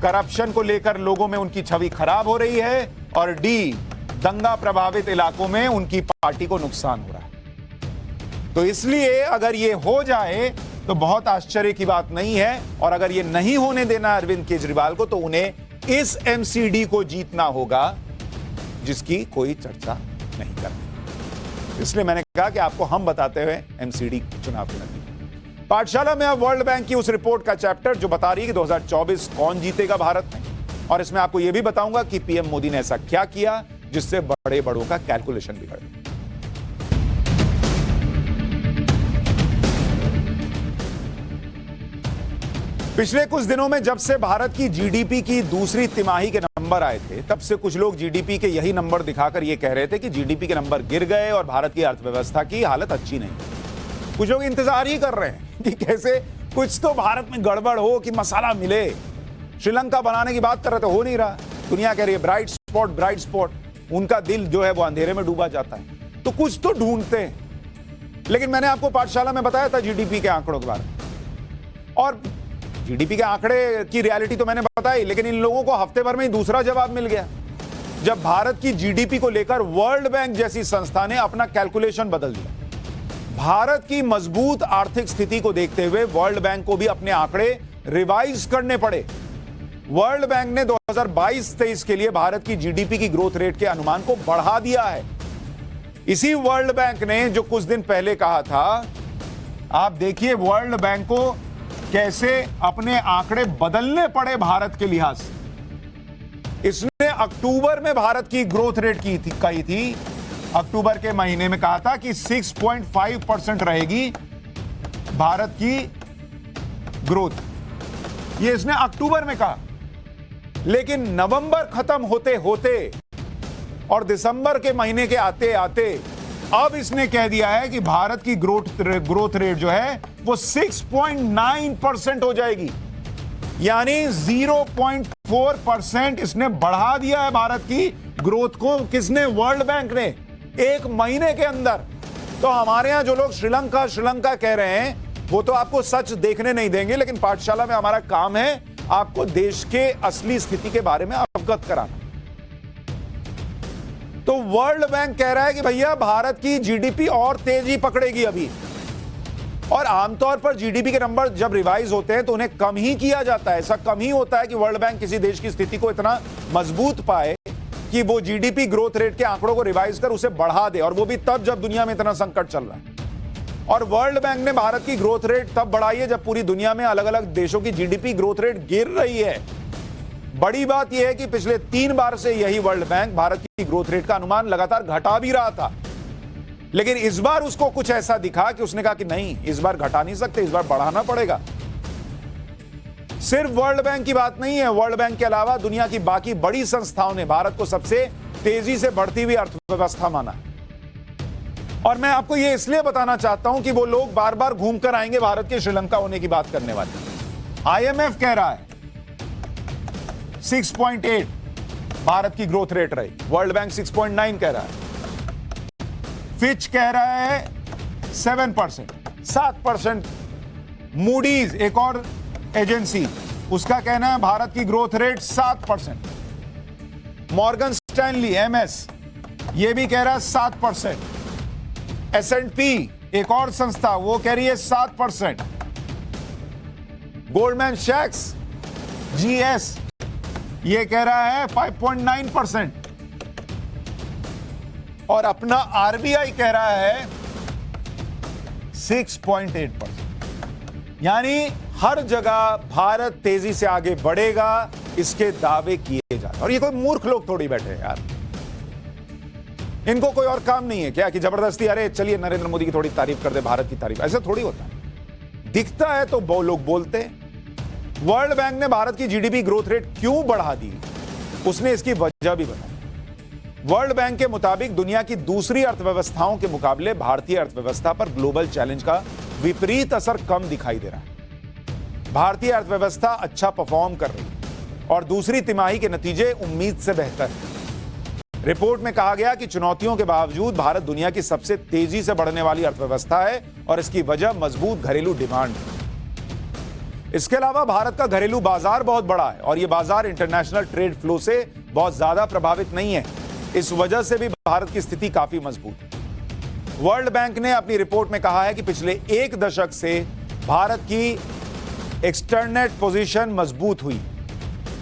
करप्शन को लेकर लोगों में उनकी छवि खराब हो रही है, और डी, दंगा प्रभावित इलाकों में उनकी पार्टी को नुकसान हो रहा है। तो इसलिए अगर ये हो जाए तो बहुत आश्चर्य की बात नहीं है, और अगर ये नहीं होने देना अरविंद केजरीवाल को, तो उन्हें इस एमसीडी को जीतना होगा जिसकी कोई चर्चा नहीं करती। इसलिए मैंने कहा कि आपको हम बताते हुए एमसीडी चुनाव के नतीजे। पाठशाला में अब वर्ल्ड बैंक की उस रिपोर्ट का चैप्टर जो बता रही है कि 2024 कौन जीतेगा भारत में, और इसमें आपको यह भी बताऊंगा कि पीएम मोदी ने ऐसा क्या किया जिससे बड़े बड़ों का कैलकुलेशन बिगड़ गया। पिछले कुछ दिनों में जब से भारत की जीडीपी की दूसरी तिमाही के नंबर आए थे, तब से कुछ लोग जीडीपी के यही नंबर दिखाकर यह कह रहे थे कि जीडीपी के नंबर गिर गए और भारत की अर्थव्यवस्था की हालत अच्छी नहीं। कुछ लोग इंतजार ही कर रहे हैं कि कैसे कुछ तो भारत में गड़बड़ हो, कि मसाला मिले। श्रीलंका बनाने की बात कर रहे तो हो नहीं रहा। दुनिया कह रही है ब्राइट स्पॉट। उनका दिल जो है वो अंधेरे में डूबा जाता है, तो कुछ तो ढूंढते हैं। लेकिन मैंने आपको पाठशाला में बताया था जीडीपी के आंकड़ों के बारे में, और जीडीपी के आंकड़े की रियलिटी तो मैंने बताई, लेकिन इन लोगों को हफ्ते भर में ही दूसरा जवाब मिल गया, जब भारत की जीडीपी को लेकर वर्ल्ड बैंक जैसी संस्था ने अपना कैलकुलेशन बदल दिया। भारत की मजबूत आर्थिक स्थिति को देखते हुए वर्ल्ड बैंक को भी अपने आंकड़े रिवाइज करने पड़े। वर्ल्ड बैंक ने 2022-23 के लिए भारत की जीडीपी की ग्रोथ रेट के अनुमान को बढ़ा दिया है। इसी वर्ल्ड बैंक ने जो कुछ दिन पहले कहा था, आप देखिए वर्ल्ड बैंक को कैसे अपने आंकड़े बदलने पड़े भारत के लिहाज से। इसने अक्टूबर में भारत की ग्रोथ रेट कही थी, अक्टूबर के महीने में कहा था कि 6.5% रहेगी भारत की ग्रोथ। ये इसने अक्टूबर में कहा, लेकिन नवंबर खत्म होते होते और दिसंबर के महीने के आते आते अब इसने कह दिया है कि भारत की ग्रोथ रेट जो है वो 6.9% हो जाएगी, यानी 0.4% इसने बढ़ा दिया है भारत की ग्रोथ को। किसने? वर्ल्ड बैंक ने, एक महीने के अंदर। तो हमारे यहां जो लोग श्रीलंका कह रहे हैं, वो तो आपको सच देखने नहीं देंगे, लेकिन पाठशाला में हमारा काम है आपको देश के असली स्थिति के बारे में अवगत कराना। तो वर्ल्ड बैंक कह रहा है कि भैया भारत की जीडीपी और तेजी पकड़ेगी अभी, और आमतौर पर जीडीपी के नंबर जब रिवाइज होते हैं तो उन्हें कम ही किया जाता है। ऐसा कम ही होता है कि वर्ल्ड बैंक किसी देश की स्थिति को इतना मजबूत पाए कि वो जीडीपी ग्रोथ रेट के आंकड़ों को रिवाइज कर उसे बढ़ा दे, और वो भी तब जब दुनिया में इतना संकट चल रहा है। और वर्ल्ड बैंक ने भारत की ग्रोथ रेट तब बढ़ाई है जब पूरी दुनिया में अलग अलग देशों की जीडीपी ग्रोथ रेट गिर रही है। बड़ी बात यह है कि पिछले 3 बार से यही वर्ल्ड बैंक भारत की ग्रोथ रेट का अनुमान लगातार घटा भी रहा था, लेकिन इस बार उसको कुछ ऐसा दिखा कि उसने कहा कि नहीं, इस बार घटा नहीं सकते, इस बार बढ़ाना पड़ेगा। सिर्फ वर्ल्ड बैंक की बात नहीं है, वर्ल्ड बैंक के अलावा दुनिया की बाकी बड़ी संस्थाओं ने भारत को सबसे तेजी से बढ़ती हुई अर्थव्यवस्था माना। और मैं आपको यह इसलिए बताना चाहता हूं कि वो लोग बार बार घूमकर आएंगे भारत के श्रीलंका होने की बात करने वाले। आईएमएफ कह रहा है 6.8 भारत की ग्रोथ रेट रही, वर्ल्ड बैंक 6.9 कह रहा है, फिच कह रहा है 7%। मूडीज एक और एजेंसी, उसका कहना है भारत की growth rate 7%। Morgan Stanley MS ये भी कह रहा है 7%। S&P एक और संस्था वो कह रही है 7%। गोल्डमैन सैक्स जीएस ये कह रहा है 5.9%, और अपना आरबीआई कह रहा है 6.8%। यानी हर जगह भारत तेजी से आगे बढ़ेगा, इसके दावे किए जा रहे हैं। और ये कोई मूर्ख लोग थोड़ी बैठे हैं यार, इनको कोई और काम नहीं है क्या कि जबरदस्ती अरे चलिए नरेंद्र मोदी की थोड़ी तारीफ कर दे, भारत की तारीफ। ऐसा थोड़ी होता है, दिखता है तो लोग बोलते हैं। वर्ल्ड बैंक ने भारत की जीडीपी ग्रोथ रेट क्यों बढ़ा दी, उसने इसकी वजह भी बताई। वर्ल्ड बैंक के मुताबिक दुनिया की दूसरी अर्थव्यवस्थाओं के मुकाबले भारतीय अर्थव्यवस्था पर ग्लोबल चैलेंज का विपरीत असर कम दिखाई दे रहा है। भारतीय अर्थव्यवस्था अच्छा परफॉर्म कर रही है और दूसरी तिमाही के नतीजे उम्मीद से बेहतर हैं। रिपोर्ट में कहा गया कि चुनौतियों के बावजूद भारत दुनिया की सबसे तेजी से बढ़ने वाली अर्थव्यवस्था है, और इसकी वजह मजबूत घरेलू डिमांड है। इसके अलावा भारत का घरेलू बाजार बहुत बड़ा है, और यह बाजार इंटरनेशनल ट्रेड फ्लो से बहुत ज्यादा प्रभावित नहीं है। इस वजह से भी भारत की स्थिति काफी मजबूत है। वर्ल्ड बैंक ने अपनी रिपोर्ट में कहा है कि पिछले 1 दशक से भारत की एक्सटर्नेट पोजीशन मजबूत हुई,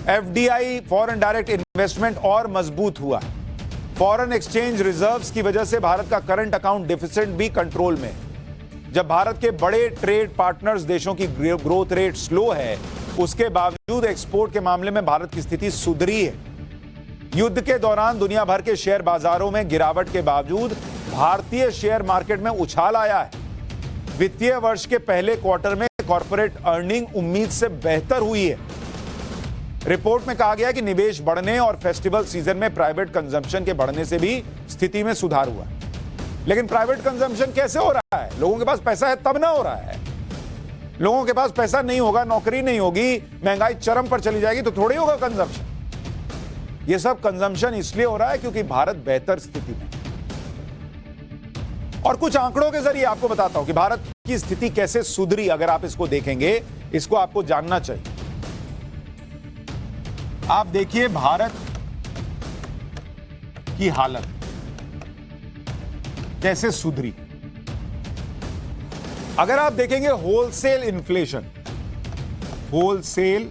एफडीआई फॉरेन डायरेक्ट इन्वेस्टमेंट और मजबूत हुआ। फॉरेन एक्सचेंज रिजर्व्स की वजह से भारत का करंट अकाउंट डिफिसिट भी कंट्रोल में है। जब भारत के बड़े ट्रेड पार्टनर्स देशों की ग्रोथ रेट स्लो है, उसके बावजूद एक्सपोर्ट के मामले में भारत की स्थिति सुधरी है। युद्ध के दौरान दुनिया भर के शेयर बाजारों में गिरावट के बावजूद भारतीय शेयर मार्केट में उछाल आया है। वित्तीय वर्ष के पहले क्वार्टर में कॉर्पोरेट अर्निंग उम्मीद से बेहतर हुई है। रिपोर्ट में कहा गया है कि निवेश बढ़ने और फेस्टिवल सीजन में प्राइवेट कंजम्पशन के बढ़ने से भी स्थिति में सुधार हुआ है। लेकिन प्राइवेट कंजम्पशन कैसे हो रहा है? लोगों के पास पैसा है तब ना हो रहा है। लोगों के पास पैसा नहीं होगा, नौकरी नहीं होगी, महंगाई चरम पर चली जाएगी तो थोड़ी होगा कंजम्पशन। यह सब कंजम्पशन इसलिए हो रहा है क्योंकि भारत बेहतर स्थिति में। और कुछ आंकड़ों के जरिए आपको बताता हूं कि भारत की स्थिति कैसे सुधरी। अगर आप इसको देखेंगे, इसको आपको जानना चाहिए। आप देखिए भारत की हालत कैसे सुधरी। अगर आप देखेंगे होलसेल इन्फ्लेशन, होलसेल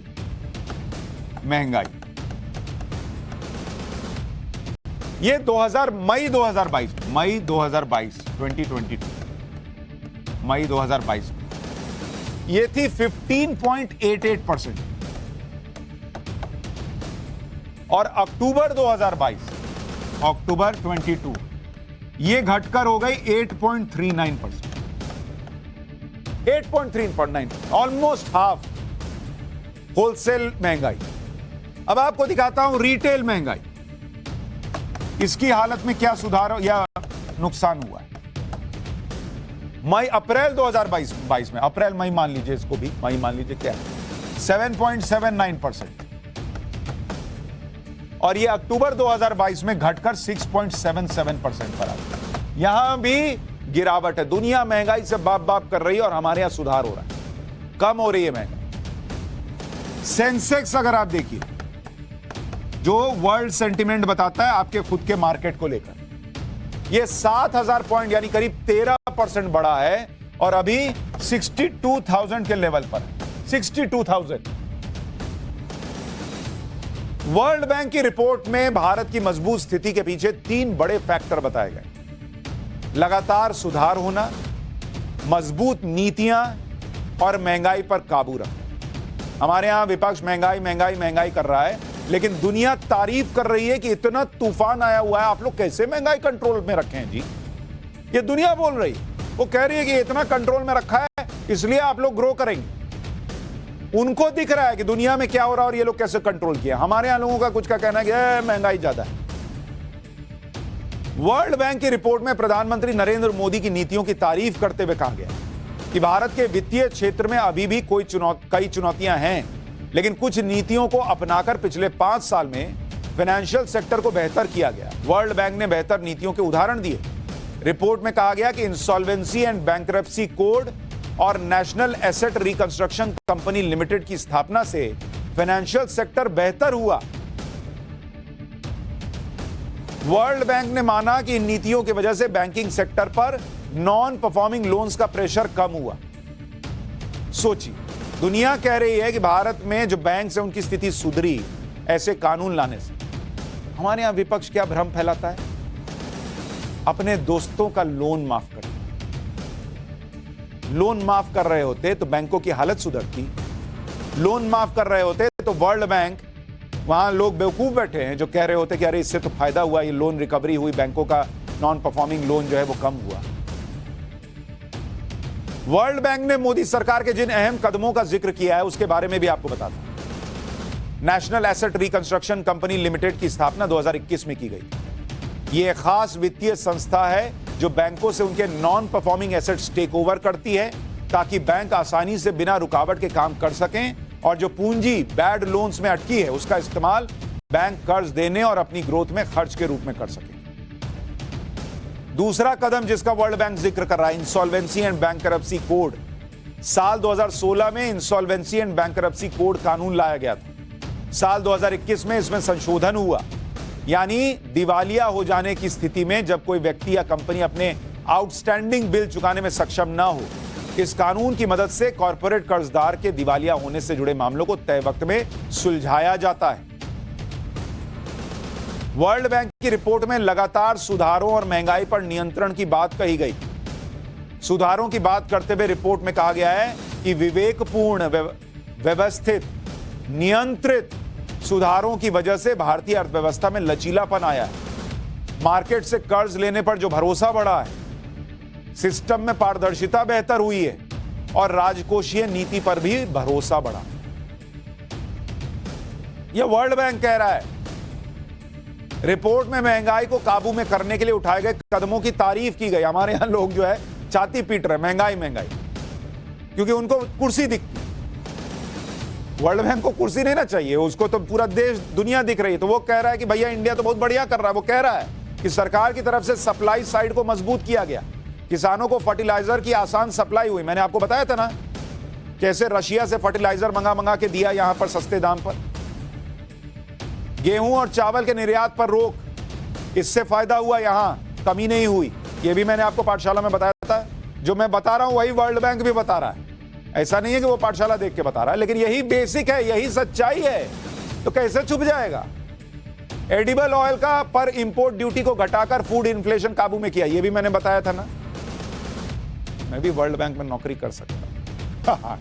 महंगाई, ये मई 2022 2022 मई 2022 ये थी 15.88% और अक्टूबर 22 ये घटकर हो गई 8.39%। 8.39%, ऑलमोस्ट हाफ होलसेल महंगाई। अब आपको दिखाता हूं रिटेल महंगाई, इसकी हालत में क्या सुधार या नुकसान हुआ है। अप्रैल 2022 में, अप्रैल मई मान लीजिए, इसको भी मई मान लीजिए, क्या है 7.79% और ये अक्टूबर 2022 में घटकर 6.77% पर आ गया। यहां भी गिरावट है। दुनिया महंगाई से बाप बाप कर रही है और हमारे यहां सुधार हो रहा है, कम हो रही है महंगाई। सेंसेक्स अगर आप देखिए, जो वर्ल्ड सेंटिमेंट बताता है आपके खुद के मार्केट को लेकर, ये 7,000 पॉइंट यानी करीब 13% बढ़ा है और अभी 62,000 के लेवल पर। 62,000। वर्ल्ड बैंक की रिपोर्ट में भारत की मजबूत स्थिति के पीछे 3 बड़े फैक्टर बताए गए: लगातार सुधार होना, मजबूत नीतियां और महंगाई पर काबू रखना। हमारे यहां विपक्ष महंगाई कर रहा है, लेकिन दुनिया तारीफ कर रही है कि इतना तूफान आया हुआ है, आप लोग कैसे महंगाई कंट्रोल में रखे हैं जी। ये दुनिया बोल रही है, वो कह रही है कि इतना कंट्रोल में रखा है इसलिए आप लोग ग्रो करेंगे। उनको दिख रहा है कि दुनिया में क्या हो रहा है और ये लोग कैसे कंट्रोल किया। हमारे यहां लोगों का कुछ का कहना है कि महंगाई ज्यादा है। वर्ल्ड बैंक की रिपोर्ट में प्रधानमंत्री नरेंद्र मोदी की नीतियों की तारीफ करते हुए कहा गया कि भारत के वित्तीय क्षेत्र में अभी भी कई चुनौतियां हैं, लेकिन कुछ नीतियों को अपनाकर पिछले 5 साल में फाइनेंशियल सेक्टर को बेहतर किया गया। वर्ल्ड बैंक ने बेहतर नीतियों के उदाहरण दिए। रिपोर्ट में कहा गया कि इंसॉल्वेंसी एंड बैंकरप्सी कोड और national asset reconstruction company limited की स्थापना से फाइनेंशियल सेक्टर बेहतर हुआ। वर्ल्ड बैंक ने माना कि इन नीतियों की वजह से बैंकिंग सेक्टर पर नॉन परफॉर्मिंग लोन्स का प्रेशर कम हुआ। सोचिए, दुनिया कह रही है कि भारत में जो बैंक से उनकी स्थिति सुधरी ऐसे कानून लाने से। हमारे यहां विपक्ष क्या भ्रम फैलाता है, अपने दोस्तों का लोन माफ कर। लोन माफ कर रहे होते तो बैंकों की हालत सुधरती। लोन माफ कर रहे होते तो वर्ल्ड बैंक, वहां लोग बेवकूफ बैठे हैं जो कह रहे होते कि अरे इससे तो फायदा हुआ, ये लोन रिकवरी हुई, बैंकों का नॉन परफॉर्मिंग लोन जो है वो कम हुआ। वर्ल्ड बैंक ने मोदी सरकार के जिन अहम कदमों का जिक्र किया है उसके बारे में भी आपको बताता हूं। National asset reconstruction company limited की स्थापना 2021 में की गई। यह एक खास वित्तीय संस्था है जो बैंकों से उनके non performing assets take over करती है ताकि बैंक आसानी से बिना रुकावट के काम कर सकें और जो पूंजी बैड लोन्स में अटकी है उसका इस्तेमाल बैंक कर्ज देने और अपनी ग्रोथ में खर्च के रूप में कर सके। दूसरा कदम जिसका वर्ल्ड बैंक जिक्र कर रहा है, इंसॉल्वेंसी एंड बैंकरप्सी कोड। साल 2016 में इंसॉल्वेंसी एंड बैंकरप्सी कोड कानून लाया गया था। साल 2021 में इसमें संशोधन हुआ, यानी दिवालिया हो जाने की स्थिति में जब कोई व्यक्ति या कंपनी अपने आउटस्टैंडिंग बिल चुकाने में सक्षम ना हो, इस कानून की मदद से कॉर्पोरेट कर्जदार के दिवालिया होने से जुड़े मामलों को तय वक्त में सुलझाया जाता है। वर्ल्ड बैंक की रिपोर्ट में लगातार सुधारों और महंगाई पर नियंत्रण की बात कही गई। सुधारों की बात करते हुए रिपोर्ट में कहा गया है कि विवेकपूर्ण, व्यवस्थित, नियंत्रित सुधारों की वजह से भारतीय अर्थव्यवस्था में लचीलापन आया है। मार्केट से कर्ज लेने पर जो भरोसा बढ़ा है, सिस्टम में पारदर्शिता बेहतर हुई है और राजकोषीय नीति पर भी भरोसा बढ़ा। यह वर्ल्ड बैंक कह रहा है। रिपोर्ट में महंगाई को काबू में करने के लिए उठाए गए कदमों की तारीफ की गई। हमारे यहां लोग जो है छाती पीट रहे महंगाई महंगाई, क्योंकि उनको कुर्सी दिखती। वर्ल्ड बैंक को कुर्सी नहीं ना चाहिए, उसको तो पूरा देश दुनिया दिख रही है। तो वो कह रहा है कि भैया इंडिया तो बहुत बढ़िया कर रहा है। वो कह रहा है कि सरकार की तरफ से सप्लाई साइड को मजबूत किया गया, किसानों को फर्टिलाइजर की आसान सप्लाई हुई। मैंने आपको बताया था ना कैसे रशिया से फर्टिलाइजर मंगा के दिया यहां पर सस्ते दाम पर। गेहूं और चावल के निर्यात पर रोक, इससे फायदा हुआ, यहां कमी नहीं हुई। यह भी मैंने आपको पाठशाला में बताया था। जो मैं बता रहा हूं वही वर्ल्ड बैंक भी बता रहा है। ऐसा नहीं है कि वो पाठशाला देख के बता रहा है, लेकिन यही बेसिक है, यही सच्चाई है। तो कैसे छुप जाएगा? एडिबल ऑयल का पर इंपोर्ट ड्यूटी को घटाकर फूड इन्फ्लेशन काबू में किया, यह भी मैंने बताया था ना। मैं भी वर्ल्ड बैंक में नौकरी कर सकता।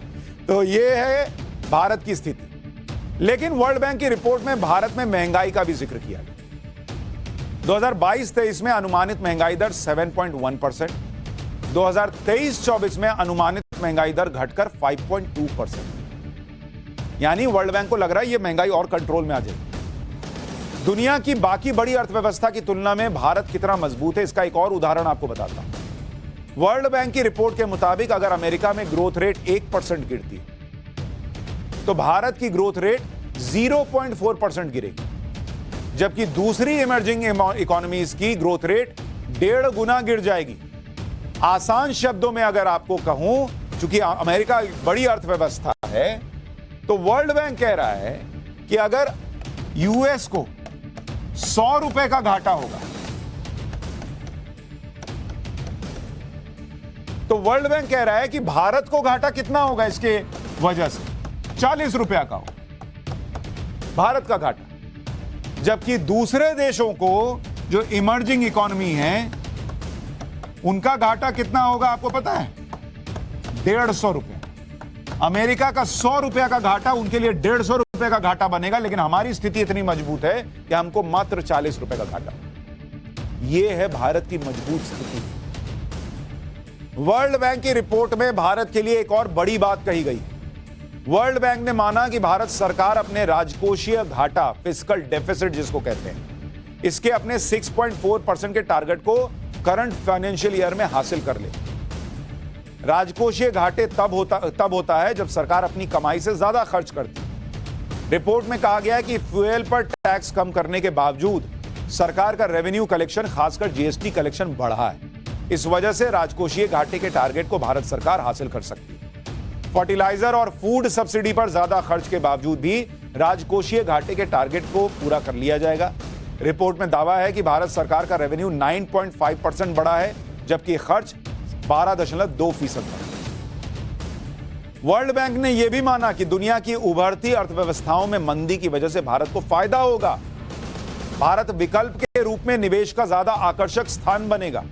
तो यह है भारत की स्थिति। लेकिन वर्ल्ड बैंक की रिपोर्ट में भारत में महंगाई का भी जिक्र किया गया। 2022-23 में अनुमानित महंगाई दर 7.1%, 2023-24 में अनुमानित महंगाई दर घटकर 5.2%। यानी वर्ल्ड बैंक को लग रहा है ये महंगाई और कंट्रोल में आ जाएगी। दुनिया की बाकी बड़ी अर्थव्यवस्था की तुलना में भारत कितना मजबूत है, इसका एक और उदाहरण आपको बताता हूं। वर्ल्ड बैंक की रिपोर्ट के मुताबिक अगर अमेरिका में ग्रोथ रेट 1% गिरती है तो भारत की ग्रोथ रेट 0.4% गिरेगी, जबकि दूसरी इमर्जिंग इकोनॉमीज की ग्रोथ रेट 1.5 गुना गिर जाएगी। आसान शब्दों में अगर आपको कहूं, चूंकि अमेरिका एक बड़ी अर्थव्यवस्था है, तो वर्ल्ड बैंक कह रहा है कि अगर यूएस को 100 रुपए का घाटा होगा तो वर्ल्ड बैंक कह रहा है कि भारत को घाटा कितना होगा इसके वजह से? 40 रुपया का होगा भारत का घाटा, जबकि दूसरे देशों को जो इमर्जिंग इकोनॉमी है उनका घाटा कितना होगा आपको पता है? 150 रुपया। अमेरिका का 100 रुपया का घाटा उनके लिए 150 रुपये का घाटा बनेगा, लेकिन हमारी स्थिति इतनी मजबूत है कि हमको मात्र 40 रुपए का घाटा। यह है भारत की मजबूत स्थिति। वर्ल्ड बैंक की रिपोर्ट में भारत के लिए एक और बड़ी बात कही गई। वर्ल्ड बैंक ने माना कि भारत सरकार अपने राजकोषीय घाटा, फिस्कल डेफिसिट जिसको कहते हैं, इसके अपने 6.4% के टारगेट को करंट फाइनेंशियल ईयर में हासिल कर ले। राजकोषीय घाटे तब होता है जब सरकार अपनी कमाई से ज्यादा खर्च करती है। रिपोर्ट में कहा गया है कि फ्यूल पर टैक्स कम करने के बावजूद सरकार का रेवेन्यू कलेक्शन, खासकर जीएसटी कलेक्शन बढ़ा है। इस वजह से राजकोषीय घाटे के टारगेट को भारत सरकार हासिल कर सकती है। फर्टिलाइजर और फूड सब्सिडी पर ज्यादा खर्च के बावजूद भी राजकोषीय घाटे के टारगेट को पूरा कर लिया जाएगा। रिपोर्ट में दावा है कि भारत सरकार का रेवेन्यू 9.5% बढ़ा है, जबकि खर्च 12.2% बढ़ा। वर्ल्ड बैंक ने यह भी माना कि दुनिया की उभरती अर्थव्यवस्थाओं में मंदी की वजह से भारत को फायदा होगा। भारत विकल्प के रूप में निवेश का ज्यादा आकर्षक स्थान बनेगा।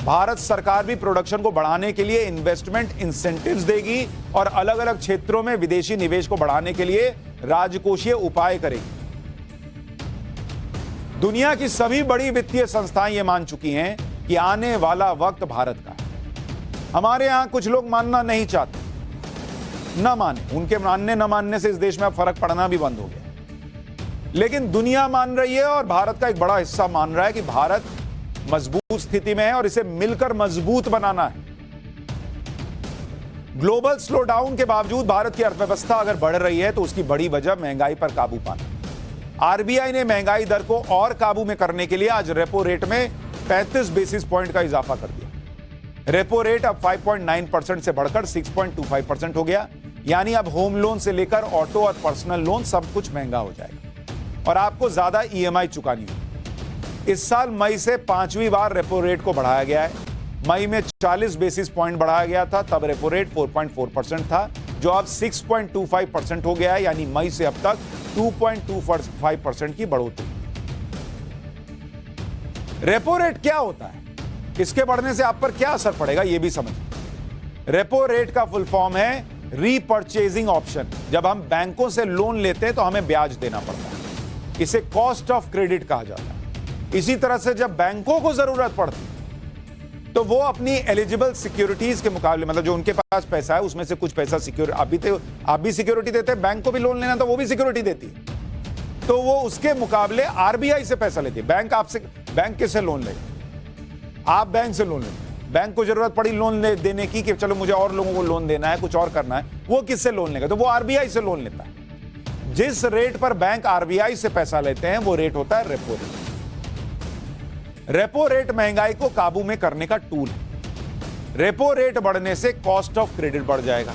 भारत सरकार भी प्रोडक्शन को बढ़ाने के लिए इन्वेस्टमेंट इंसेंटिव्स देगी और अलग अलग क्षेत्रों में विदेशी निवेश को बढ़ाने के लिए राजकोषीय उपाय करेगी। दुनिया की सभी बड़ी वित्तीय संस्थाएं यह मान चुकी हैं कि आने वाला वक्त भारत का है। हमारे यहां कुछ लोग मानना नहीं चाहते, न माने, उनके मानने न मानने से इस देश में अब फर्क पड़ना भी बंद हो गया। लेकिन दुनिया मान रही है और भारत का एक बड़ा हिस्सा मान रहा है कि भारत मजबूत स्थिति में है और इसे मिलकर मजबूत बनाना है। ग्लोबल स्लोडाउन के बावजूद भारत की अर्थव्यवस्था अगर बढ़ रही है तो उसकी बड़ी वजह महंगाई पर काबू पाना। आरबीआई ने महंगाई दर को और काबू में करने के लिए आज रेपो रेट में 35 बेसिस पॉइंट का इजाफा कर दिया। रेपो रेट अब 5.9% से बढ़कर 6.25% हो गया। यानी अब होम लोन से लेकर ऑटो और पर्सनल लोन सब कुछ महंगा हो जाएगा और आपको ज्यादा ईएमआई चुकानी होगी। इस साल मई से 5वीं बार रेपो रेट को बढ़ाया गया है। मई में 40 बेसिस पॉइंट बढ़ाया गया था, तब रेपो रेट 4.4% था, जो अब 6.25% हो गया है। यानी मई से अब तक 2.25% की बढ़ोतरी। रेपो रेट क्या होता है, इसके बढ़ने से आप पर क्या असर पड़ेगा, यह भी समझ। रेपो रेट का फुल फॉर्म है रीपर्चेजिंग ऑप्शन। जब हम बैंकों से लोन लेते हैं तो हमें ब्याज देना पड़ता है, इसे कॉस्ट ऑफ क्रेडिट कहा जाता है। इसी तरह से जब बैंकों को जरूरत पड़ती तो वो अपनी एलिजिबल सिक्योरिटीज के मुकाबले, मतलब जो उनके पास पैसा है उसमें से कुछ पैसा सिक्योरिटी, आप भी सिक्योरिटी देते हैं, बैंक को भी लोन लेना तो वो भी सिक्योरिटी देती है, तो वो उसके मुकाबले आरबीआई से पैसा लेती है। बैंक किससे लोन लेगा, आप बैंक से लोन लेते, बैंक को जरूरत पड़ी लोन देने की कि चलो मुझे और लोगों को लोन देना है, कुछ और करना है, वो किससे लोन लेगा, तो वो आरबीआई से लोन लेता है। जिस रेट पर बैंक आरबीआई से पैसा लेते हैं वो रेट होता है रेपो रेट। रेपो रेट महंगाई को काबू में करने का टूल है। रेपो रेट बढ़ने से कॉस्ट ऑफ क्रेडिट बढ़ जाएगा,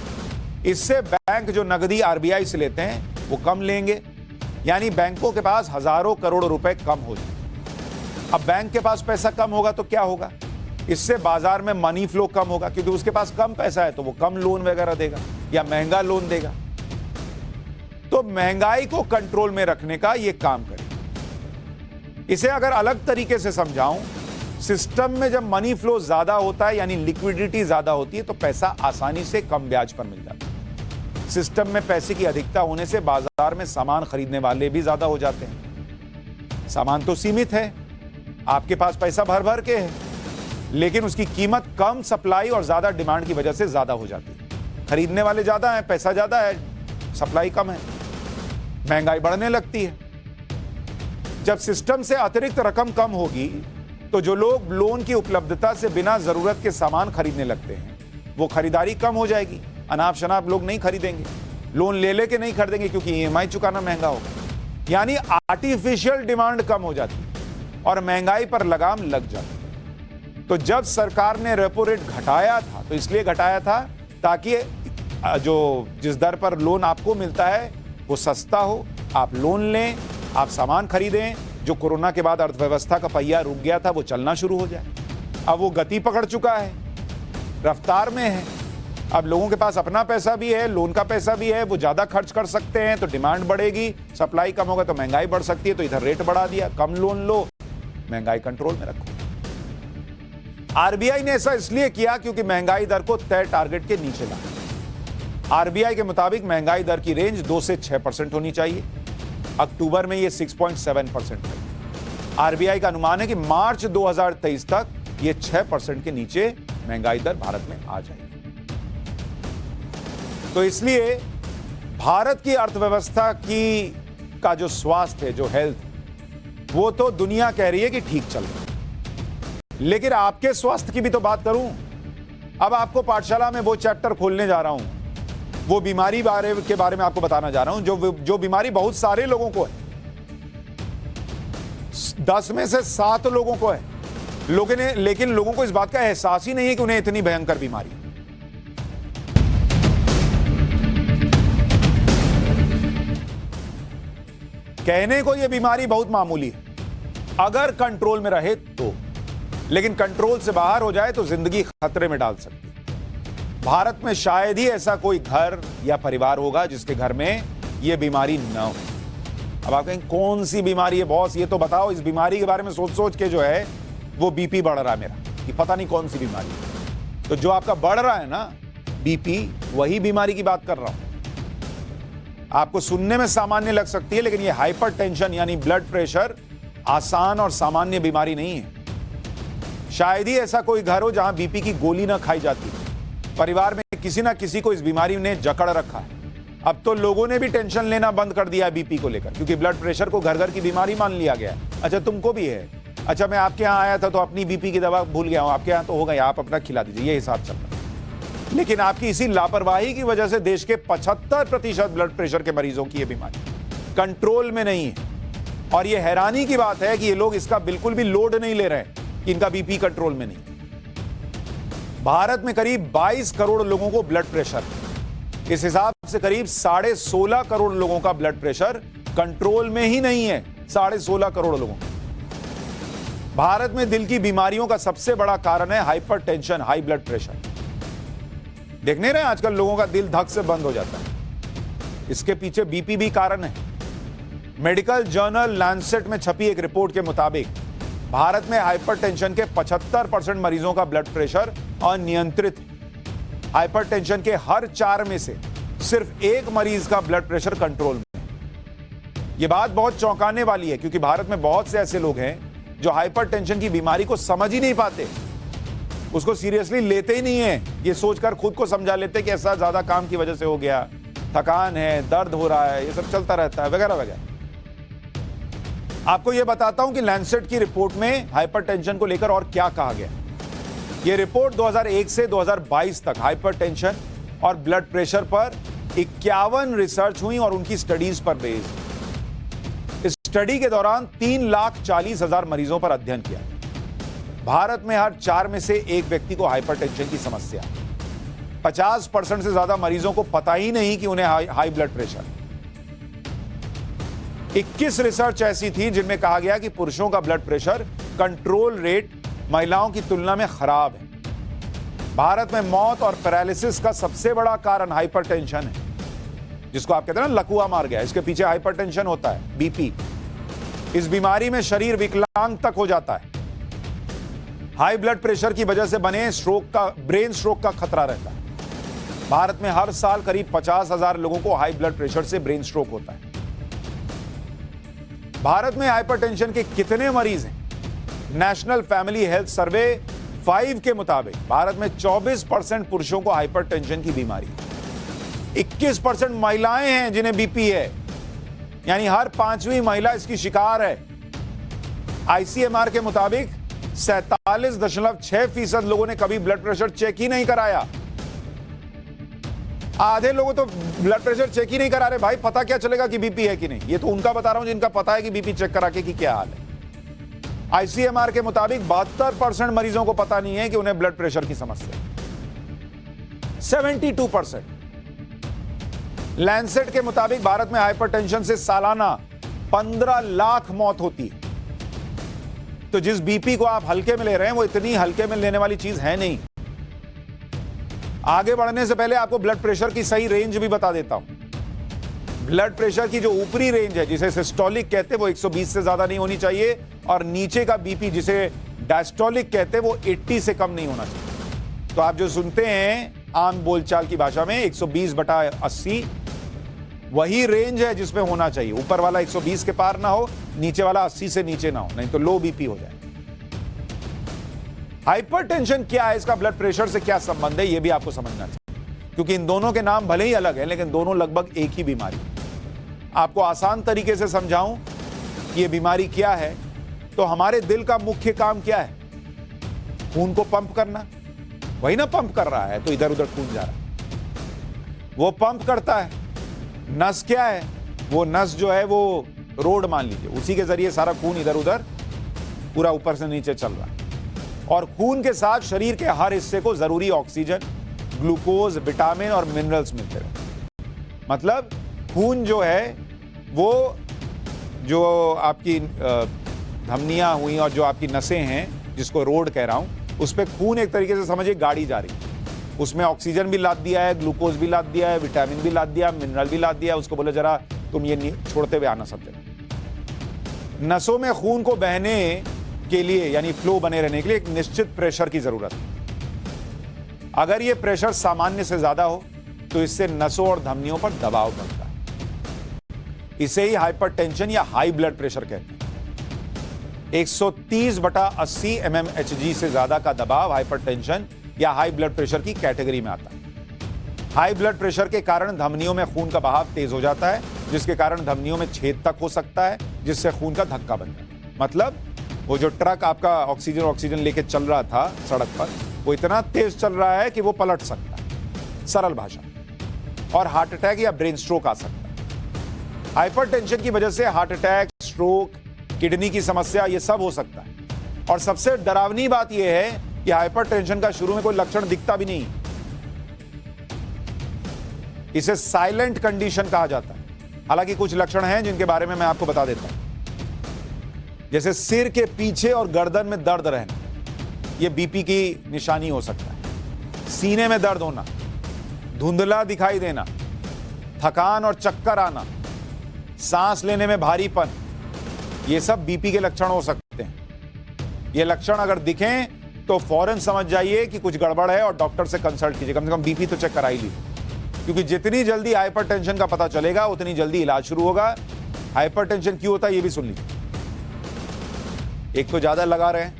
इससे बैंक जो नकदी आरबीआई से लेते हैं वो कम लेंगे, यानी बैंकों के पास हजारों करोड़ रुपए कम हो जाए। अब बैंक के पास पैसा कम होगा तो क्या होगा, इससे बाजार में मनी फ्लो कम होगा, क्योंकि उसके पास कम पैसा है तो वो कम लोन वगैरह देगा या महंगा लोन देगा। तो महंगाई को कंट्रोल में रखने का यह काम करेगा। इसे अगर अलग तरीके से समझाऊं, सिस्टम में जब मनी फ्लो ज्यादा होता है यानी लिक्विडिटी ज्यादा होती है तो पैसा आसानी से कम ब्याज पर मिल जाता है। सिस्टम में पैसे की अधिकता होने से बाजार में सामान खरीदने वाले भी ज्यादा हो जाते हैं। सामान तो सीमित है, आपके पास पैसा भर भर के है, लेकिन उसकी कीमत कम सप्लाई और ज्यादा डिमांड की वजह से ज्यादा हो जाती है। खरीदने वाले ज्यादा हैं, पैसा ज्यादा है, सप्लाई कम है, महंगाई बढ़ने लगती है। जब सिस्टम से अतिरिक्त रकम कम होगी तो जो लोग लोन की उपलब्धता से बिना जरूरत के सामान खरीदने लगते हैं वो खरीदारी कम हो जाएगी। अनाप शनाप लोग नहीं खरीदेंगे, लोन ले लेके नहीं खरीदेंगे क्योंकि ईएमआई चुकाना महंगा होगा, यानी आर्टिफिशियल डिमांड कम हो जाती है और महंगाई पर लगाम लग जाती है। तो जब सरकार ने रेपो रेट घटाया था तो इसलिए घटाया था ताकि जिस दर पर लोन आपको मिलता है वो सस्ता हो, आप लोन लें, आप सामान खरीदें, जो कोरोना के बाद अर्थव्यवस्था का पहिया रुक गया था वो चलना शुरू हो जाए। अब वो गति पकड़ चुका है, रफ्तार में है, अब लोगों के पास अपना पैसा भी है, लोन का पैसा भी है, वो ज्यादा खर्च कर सकते हैं तो डिमांड बढ़ेगी, सप्लाई कम होगा तो महंगाई बढ़ सकती है, तो इधर रेट बढ़ा दिया, कम लोन लो, महंगाई कंट्रोल में रखो। आरबीआई ने ऐसा इसलिए किया क्योंकि महंगाई दर को तय टारगेट के नीचे लाया। आरबीआई के मुताबिक महंगाई दर की रेंज 2 से 6% होनी चाहिए। अक्टूबर में यह 6.7% है। आरबीआई का अनुमान है कि मार्च 2023 तक यह 6% के नीचे महंगाई दर भारत में आ जाएगी। तो इसलिए भारत की अर्थव्यवस्था का जो स्वास्थ्य है, जो हेल्थ, वो तो दुनिया कह रही है कि ठीक चल रहा है, लेकिन आपके स्वास्थ्य की भी तो बात करूं। अब आपको पाठशाला में वो चैप्टर खोलने जा रहा हूं, वो बीमारी के बारे में आपको बताना जा रहा हूं जो बीमारी बहुत सारे लोगों को है, 10 में से 7 लोगों को है। लेकिन लोगों को इस बात का एहसास ही नहीं है कि उन्हें इतनी भयंकर बीमारी है। कहने को यह बीमारी बहुत मामूली है अगर कंट्रोल में रहे तो, लेकिन कंट्रोल से बाहर हो जाए तो जिंदगी खतरे में डाल सकती है। भारत में शायद ही ऐसा कोई घर या परिवार होगा जिसके घर में यह बीमारी न हो। अब आप कहेंगे कौन सी बीमारी है बॉस, ये तो बताओ। इस बीमारी के बारे में सोच सोच के जो है वो बीपी बढ़ रहा है मेरा, कि पता नहीं कौन सी बीमारी है। तो जो आपका बढ़ रहा है ना बीपी, वही बीमारी की बात कर रहा हूं। आपको सुनने में सामान्य लग सकती है, लेकिन ये हाइपरटेंशन यानी ब्लड प्रेशर आसान और सामान्य बीमारी नहीं है। शायद ही ऐसा कोई घर हो जहां बीपी की गोली ना खाई जाती। परिवार में किसी ना किसी को इस बीमारी ने जकड़ रखा है। अब तो लोगों ने भी टेंशन लेना बंद कर दिया है बीपी को लेकर, क्योंकि ब्लड प्रेशर को घर घर की बीमारी मान लिया गया है। अच्छा तुमको भी है, अच्छा मैं आपके यहाँ आया था तो अपनी बीपी की दवा भूल गया हूं, आपके यहाँ तो हो गई, आप अपना खिला दीजिए, ये हिसाब चल रहा है। लेकिन आपकी इसी लापरवाही की वजह से देश के 75% ब्लड प्रेशर के मरीजों की यह बीमारी कंट्रोल में नहीं है। और यह हैरानी की बात है कि ये लोग इसका बिल्कुल भी लोड नहीं ले रहे कि इनका बीपी कंट्रोल में नहीं। भारत में करीब 22 करोड़ लोगों को ब्लड प्रेशर है। इस हिसाब से करीब 16.5 करोड़ लोगों का ब्लड प्रेशर कंट्रोल में ही नहीं है। 16.5 करोड़ लोगों। भारत में दिल की बीमारियों का सबसे बड़ा कारण है हाइपरटेंशन, हाई ब्लड प्रेशर। देखने रहे आजकल लोगों का दिल धक से बंद हो जाता है, इसके पीछे बीपी भी कारण है। मेडिकल जर्नल लैंसेट में छपी एक रिपोर्ट के मुताबिक भारत में हाइपरटेंशन के 75% मरीजों का ब्लड प्रेशर अनियंत्रित है। हाइपरटेंशन के हर 4 में से सिर्फ 1 मरीज का ब्लड प्रेशर कंट्रोल में है। यह बात बहुत चौंकाने वाली है क्योंकि भारत में बहुत से ऐसे लोग हैं जो हाइपरटेंशन की बीमारी को समझ ही नहीं पाते, उसको सीरियसली लेते ही नहीं है। ये सोचकर खुद को समझा लेते कि ऐसा ज्यादा काम की वजह से हो गया, थकान है, दर्द हो रहा है, ये सब चलता रहता है वगैरह वगैरह। आपको यह बताता हूं कि लैंसेट की रिपोर्ट में हाइपरटेंशन को लेकर और क्या कहा गया। यह रिपोर्ट 2001 से 2022 तक हाइपरटेंशन और ब्लड प्रेशर पर 51 रिसर्च हुई और उनकी स्टडीज पर बेस्ड। इस स्टडी के दौरान 3,40,000 मरीजों पर अध्ययन किया। भारत में हर 4 में से 1 व्यक्ति को हाइपरटेंशन की समस्या है। 50% से ज्यादा मरीजों को पता ही नहीं कि उन्हें हाई ब्लड प्रेशर। 21 रिसर्च ऐसी थी जिनमें कहा गया कि पुरुषों का ब्लड प्रेशर कंट्रोल रेट महिलाओं की तुलना में खराब है। भारत में मौत और पैरालिसिस का सबसे बड़ा कारण हाइपरटेंशन है, जिसको आप कहते हैं ना लकवा मार गया, इसके पीछे हाइपरटेंशन होता है, बीपी। इस बीमारी में शरीर विकलांग तक हो जाता है। हाई ब्लड प्रेशर की वजह से बने ब्रेन स्ट्रोक का खतरा रहता है। भारत में हर साल करीब 50,000 लोगों को हाई ब्लड प्रेशर से ब्रेन स्ट्रोक होता है। भारत में हाइपरटेंशन के कितने मरीज हैं? नेशनल फैमिली हेल्थ सर्वे 5 के मुताबिक भारत में 24% पुरुषों को हाइपरटेंशन की बीमारी, 21% महिलाएं हैं जिन्हें बीपी है, यानी हर 5वीं महिला इसकी शिकार है। आईसीएमआर के मुताबिक 47.6% लोगों ने कभी ब्लड प्रेशर चेक ही नहीं कराया। आधे लोगों तो ब्लड प्रेशर चेक ही नहीं करा रहे। भाई पता क्या चलेगा कि बीपी है कि नहीं? ये तो उनका बता रहा हूं जिनका पता है कि बीपी चेक करा के कि क्या हाल है। आईसीएमआर के मुताबिक 72% मरीजों को पता नहीं है कि उन्हें ब्लड प्रेशर की समस्या है। 72%। लैंसेट के मुताबिक भारत में हाइपरटेंशन से सालाना 15 लाख मौत होती है। तो जिस बीपी को आप हल्के में ले रहे हैं वो इतनी हल्के में लेने वाली चीज है नहीं। आगे बढ़ने से पहले आपको ब्लड प्रेशर की सही रेंज भी बता देता हूं। ब्लड प्रेशर की जो ऊपरी रेंज है, जिसे सिस्टोलिक कहते हैं, वो 120 से ज्यादा नहीं होनी चाहिए, और नीचे का बीपी जिसे डायस्टोलिक कहते हैं वो 80 से कम नहीं होना चाहिए। तो आप जो सुनते हैं आम बोलचाल की भाषा में 120/80, वही रेंज है जिसमें होना चाहिए। ऊपर वाला 120 के पार ना हो, नीचे वाला 80 से नीचे ना हो, नहीं तो लो बीपी हो जाए। हाइपरटेंशन क्या है, इसका ब्लड प्रेशर से क्या संबंध है, यह भी आपको समझना चाहिए, क्योंकि इन दोनों के नाम भले ही अलग हैं लेकिन दोनों लगभग एक ही बीमारी। आपको आसान तरीके से समझाऊं कि यह बीमारी क्या है, तो हमारे दिल का मुख्य काम क्या है? खून को पंप करना। वही ना पंप कर रहा है, तो इधर उधर खून जा रहा है, वो पंप करता है। नस क्या है? वो नस जो है वो रोड मान लीजिए, उसी के जरिए सारा खून इधर उधर पूरा ऊपर से नीचे चल रहा है। और खून के साथ शरीर के हर हिस्से को जरूरी ऑक्सीजन, ग्लूकोज, विटामिन और मिनरल्स मिलते रहते। मतलब खून जो है वो जो आपकी धमनियां हुई और जो आपकी नसें हैं, जिसको रोड कह रहा हूं, उस पर खून एक तरीके से समझिए गाड़ी जा रही है। उसमें ऑक्सीजन भी लाद दिया है, ग्लूकोज भी लाद दिया है, विटामिन भी लाद दिया, मिनरल भी लाद दिया। उसको बोले जरा तुम ये छोड़ते हुए आना सब जगह। नसों में खून को बहने के लिए यानी फ्लो बने रहने के लिए एक निश्चित प्रेशर की जरूरत है। अगर ये प्रेशर सामान्य से ज्यादा हो तो इससे नसों और धमनियों पर दबाव पड़ता है। इसे ही हाइपरटेंशन या हाई ब्लड प्रेशर कहते हैं। 130/80 mmHg से ज्यादा का दबाव हाइपरटेंशन या हाई ब्लड प्रेशर की कैटेगरी में आता है। हाई ब्लड प्रेशर के कारण धमनियों में खून का बहाव तेज हो जाता है, जिसके कारण धमनियों में छेद तक हो सकता है, जिससे खून का धक्का बन जाता है। मतलब वो जो ट्रक आपका ऑक्सीजन लेके चल रहा था सड़क पर, वो इतना तेज चल रहा है कि वो पलट सकता है, सरल भाषा में, और हार्ट अटैक या ब्रेन स्ट्रोक आ सकता है। हाइपरटेंशन की वजह से हार्ट अटैक, स्ट्रोक, किडनी की समस्या, ये सब हो सकता है। और सबसे डरावनी बात यह है कि हाइपरटेंशन का शुरू में कोई लक्षण दिखता भी नहीं। इसे साइलेंट कंडीशन कहा जाता है। हालांकि कुछ लक्षण हैं जिनके बारे में मैं आपको बता देता हूं, जैसे सिर के पीछे और गर्दन में दर्द रहना, यह बीपी की निशानी हो सकता है। सीने में दर्द होना, धुंधला दिखाई देना, थकान और चक्कर आना, सांस लेने में भारीपन, ये सब बीपी के लक्षण हो सकते हैं। ये लक्षण अगर दिखें तो फौरन समझ जाइए कि कुछ गड़बड़ है और डॉक्टर से कंसल्ट कीजिए। कम से कम बीपी तो चेक करा ही लीजिए, क्योंकि जितनी जल्दी हाइपरटेंशन का पता चलेगा उतनी जल्दी इलाज शुरू होगा। हाइपरटेंशन क्यों होता है ये भी सुन लीजिए। एक तो ज्यादा लगा रहे हैं,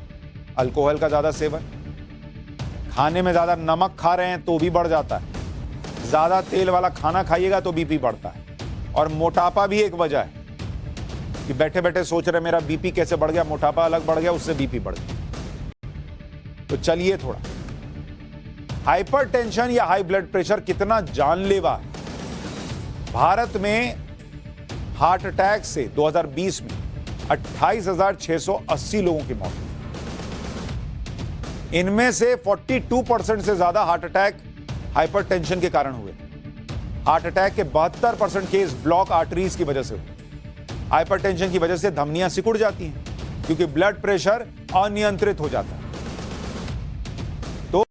अल्कोहल का ज्यादा सेवन, खाने में ज्यादा नमक खा रहे हैं तो भी बढ़ जाता है, ज्यादा तेल वाला खाना खाइएगा तो बीपी बढ़ता है, और मोटापा भी एक वजह है कि बैठे बैठे सोच रहे मेरा बीपी कैसे बढ़ गया, मोटापा अलग बढ़ गया, उससे बीपी बढ़ गया। तो चलिए थोड़ा, हाइपरटेंशन या हाई ब्लड प्रेशर कितना जानलेवा है। भारत में हार्ट अटैक से 2020 में 28,680 लोगों की मौत हुई। इनमें से 42% से ज्यादा हार्ट अटैक हाइपरटेंशन के कारण हुए। हार्ट अटैक के 72% केस ब्लॉक आर्टरीज की वजह से हुए। हाइपरटेंशन की वजह से धमनियां सिकुड़ जाती हैं क्योंकि ब्लड प्रेशर अनियंत्रित हो जाता है। तो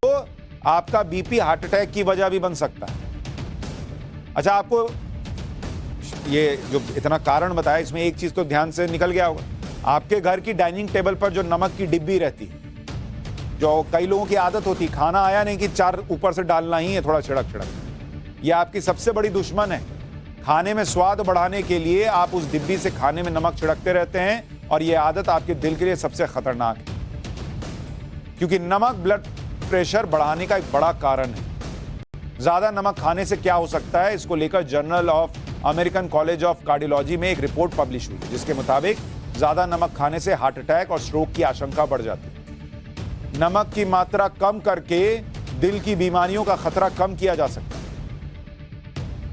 आपका बीपी हार्ट अटैक की वजह भी बन सकता है। अच्छा, आपको ये जो इतना कारण बताया, इसमें एक चीज तो ध्यान से निकल गया होगा। आपके घर की डाइनिंग टेबल पर जो नमक की डिब्बी रहती है, जो कई लोगों की आदत होती, खाना आया नहीं कि 4 ऊपर से डालना ही है थोड़ा छिड़क छिड़क, यह आपकी सबसे बड़ी दुश्मन है। खाने में स्वाद बढ़ाने के लिए आप उस डिब्बी से खाने में नमक छिड़कते रहते हैं, और यह आदत आपके दिल के लिए सबसे खतरनाक है, क्योंकि नमक ब्लड प्रेशर बढ़ाने का एक बड़ा कारण है। ज्यादा नमक खाने से क्या हो सकता है, इसको लेकर journal of American college of cardiology में एक रिपोर्ट पब्लिश हुई है, जिसके मुताबिक ज्यादा नमक खाने से हार्ट अटैक और स्ट्रोक की आशंका बढ़ जाती है। नमक की मात्रा कम करके दिल की बीमारियों का खतरा कम किया जा सकता है।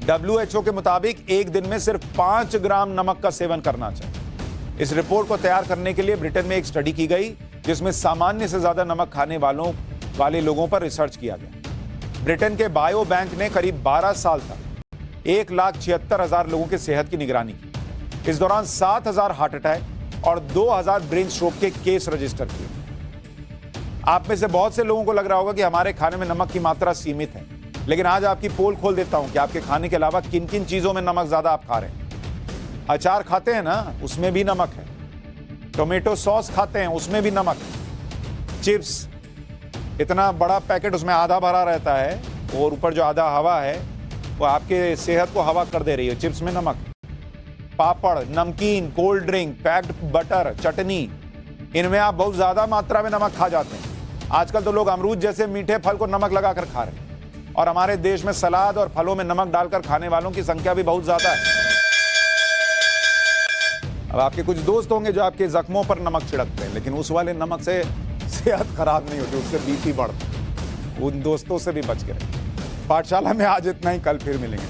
WHO के मुताबिक एक दिन में सिर्फ 5 ग्राम नमक का सेवन करना चाहिए। इस रिपोर्ट को तैयार करने के लिए ब्रिटेन में एक स्टडी की गई, जिसमें सामान्य से ज्यादा नमक खाने वाले लोगों पर रिसर्च किया गया। ब्रिटेन के बायो बैंक ने करीब 12 साल तक 1,76,000 लोगों की सेहत की निगरानी की। इस दौरान 7,000 हार्ट अटैक और 2,000 ब्रेन स्ट्रोक के केस रजिस्टर किए। आप में से बहुत से लोगों को लग रहा होगा कि हमारे खाने में नमक की मात्रा सीमित है, लेकिन आज आपकी पोल खोल देता हूं कि आपके खाने के अलावा किन किन चीजों में नमक ज्यादा आप खा रहे हैं। अचार खाते हैं ना, उसमें भी नमक है। टोमेटो सॉस खाते हैं, उसमें भी नमक है। चिप्स, इतना बड़ा पैकेट, उसमें आधा भरा रहता है और ऊपर जो आधा हवा है वो आपके सेहत को हवा कर दे रही है। चिप्स में नमक, पापड़, नमकीन, कोल्ड ड्रिंक, पैक्ड बटर, चटनी, इनमें आप बहुत ज्यादा मात्रा में नमक खा जाते हैं। आजकल तो लोग अमरूद जैसे मीठे फल को नमक लगाकर खा रहे हैं, और हमारे देश में सलाद और फलों में नमक डालकर खाने वालों की संख्या भी बहुत ज्यादा है। अब आपके कुछ दोस्त होंगे जो आपके जख्मों पर नमक छिड़कते हैं, लेकिन उस वाले नमक से सेहत खराब नहीं होती, उससे बीपी बढ़ता है। उन दोस्तों से भी बच के रहिए। पाठशाला में आज इतना ही, कल फिर मिलेंगे।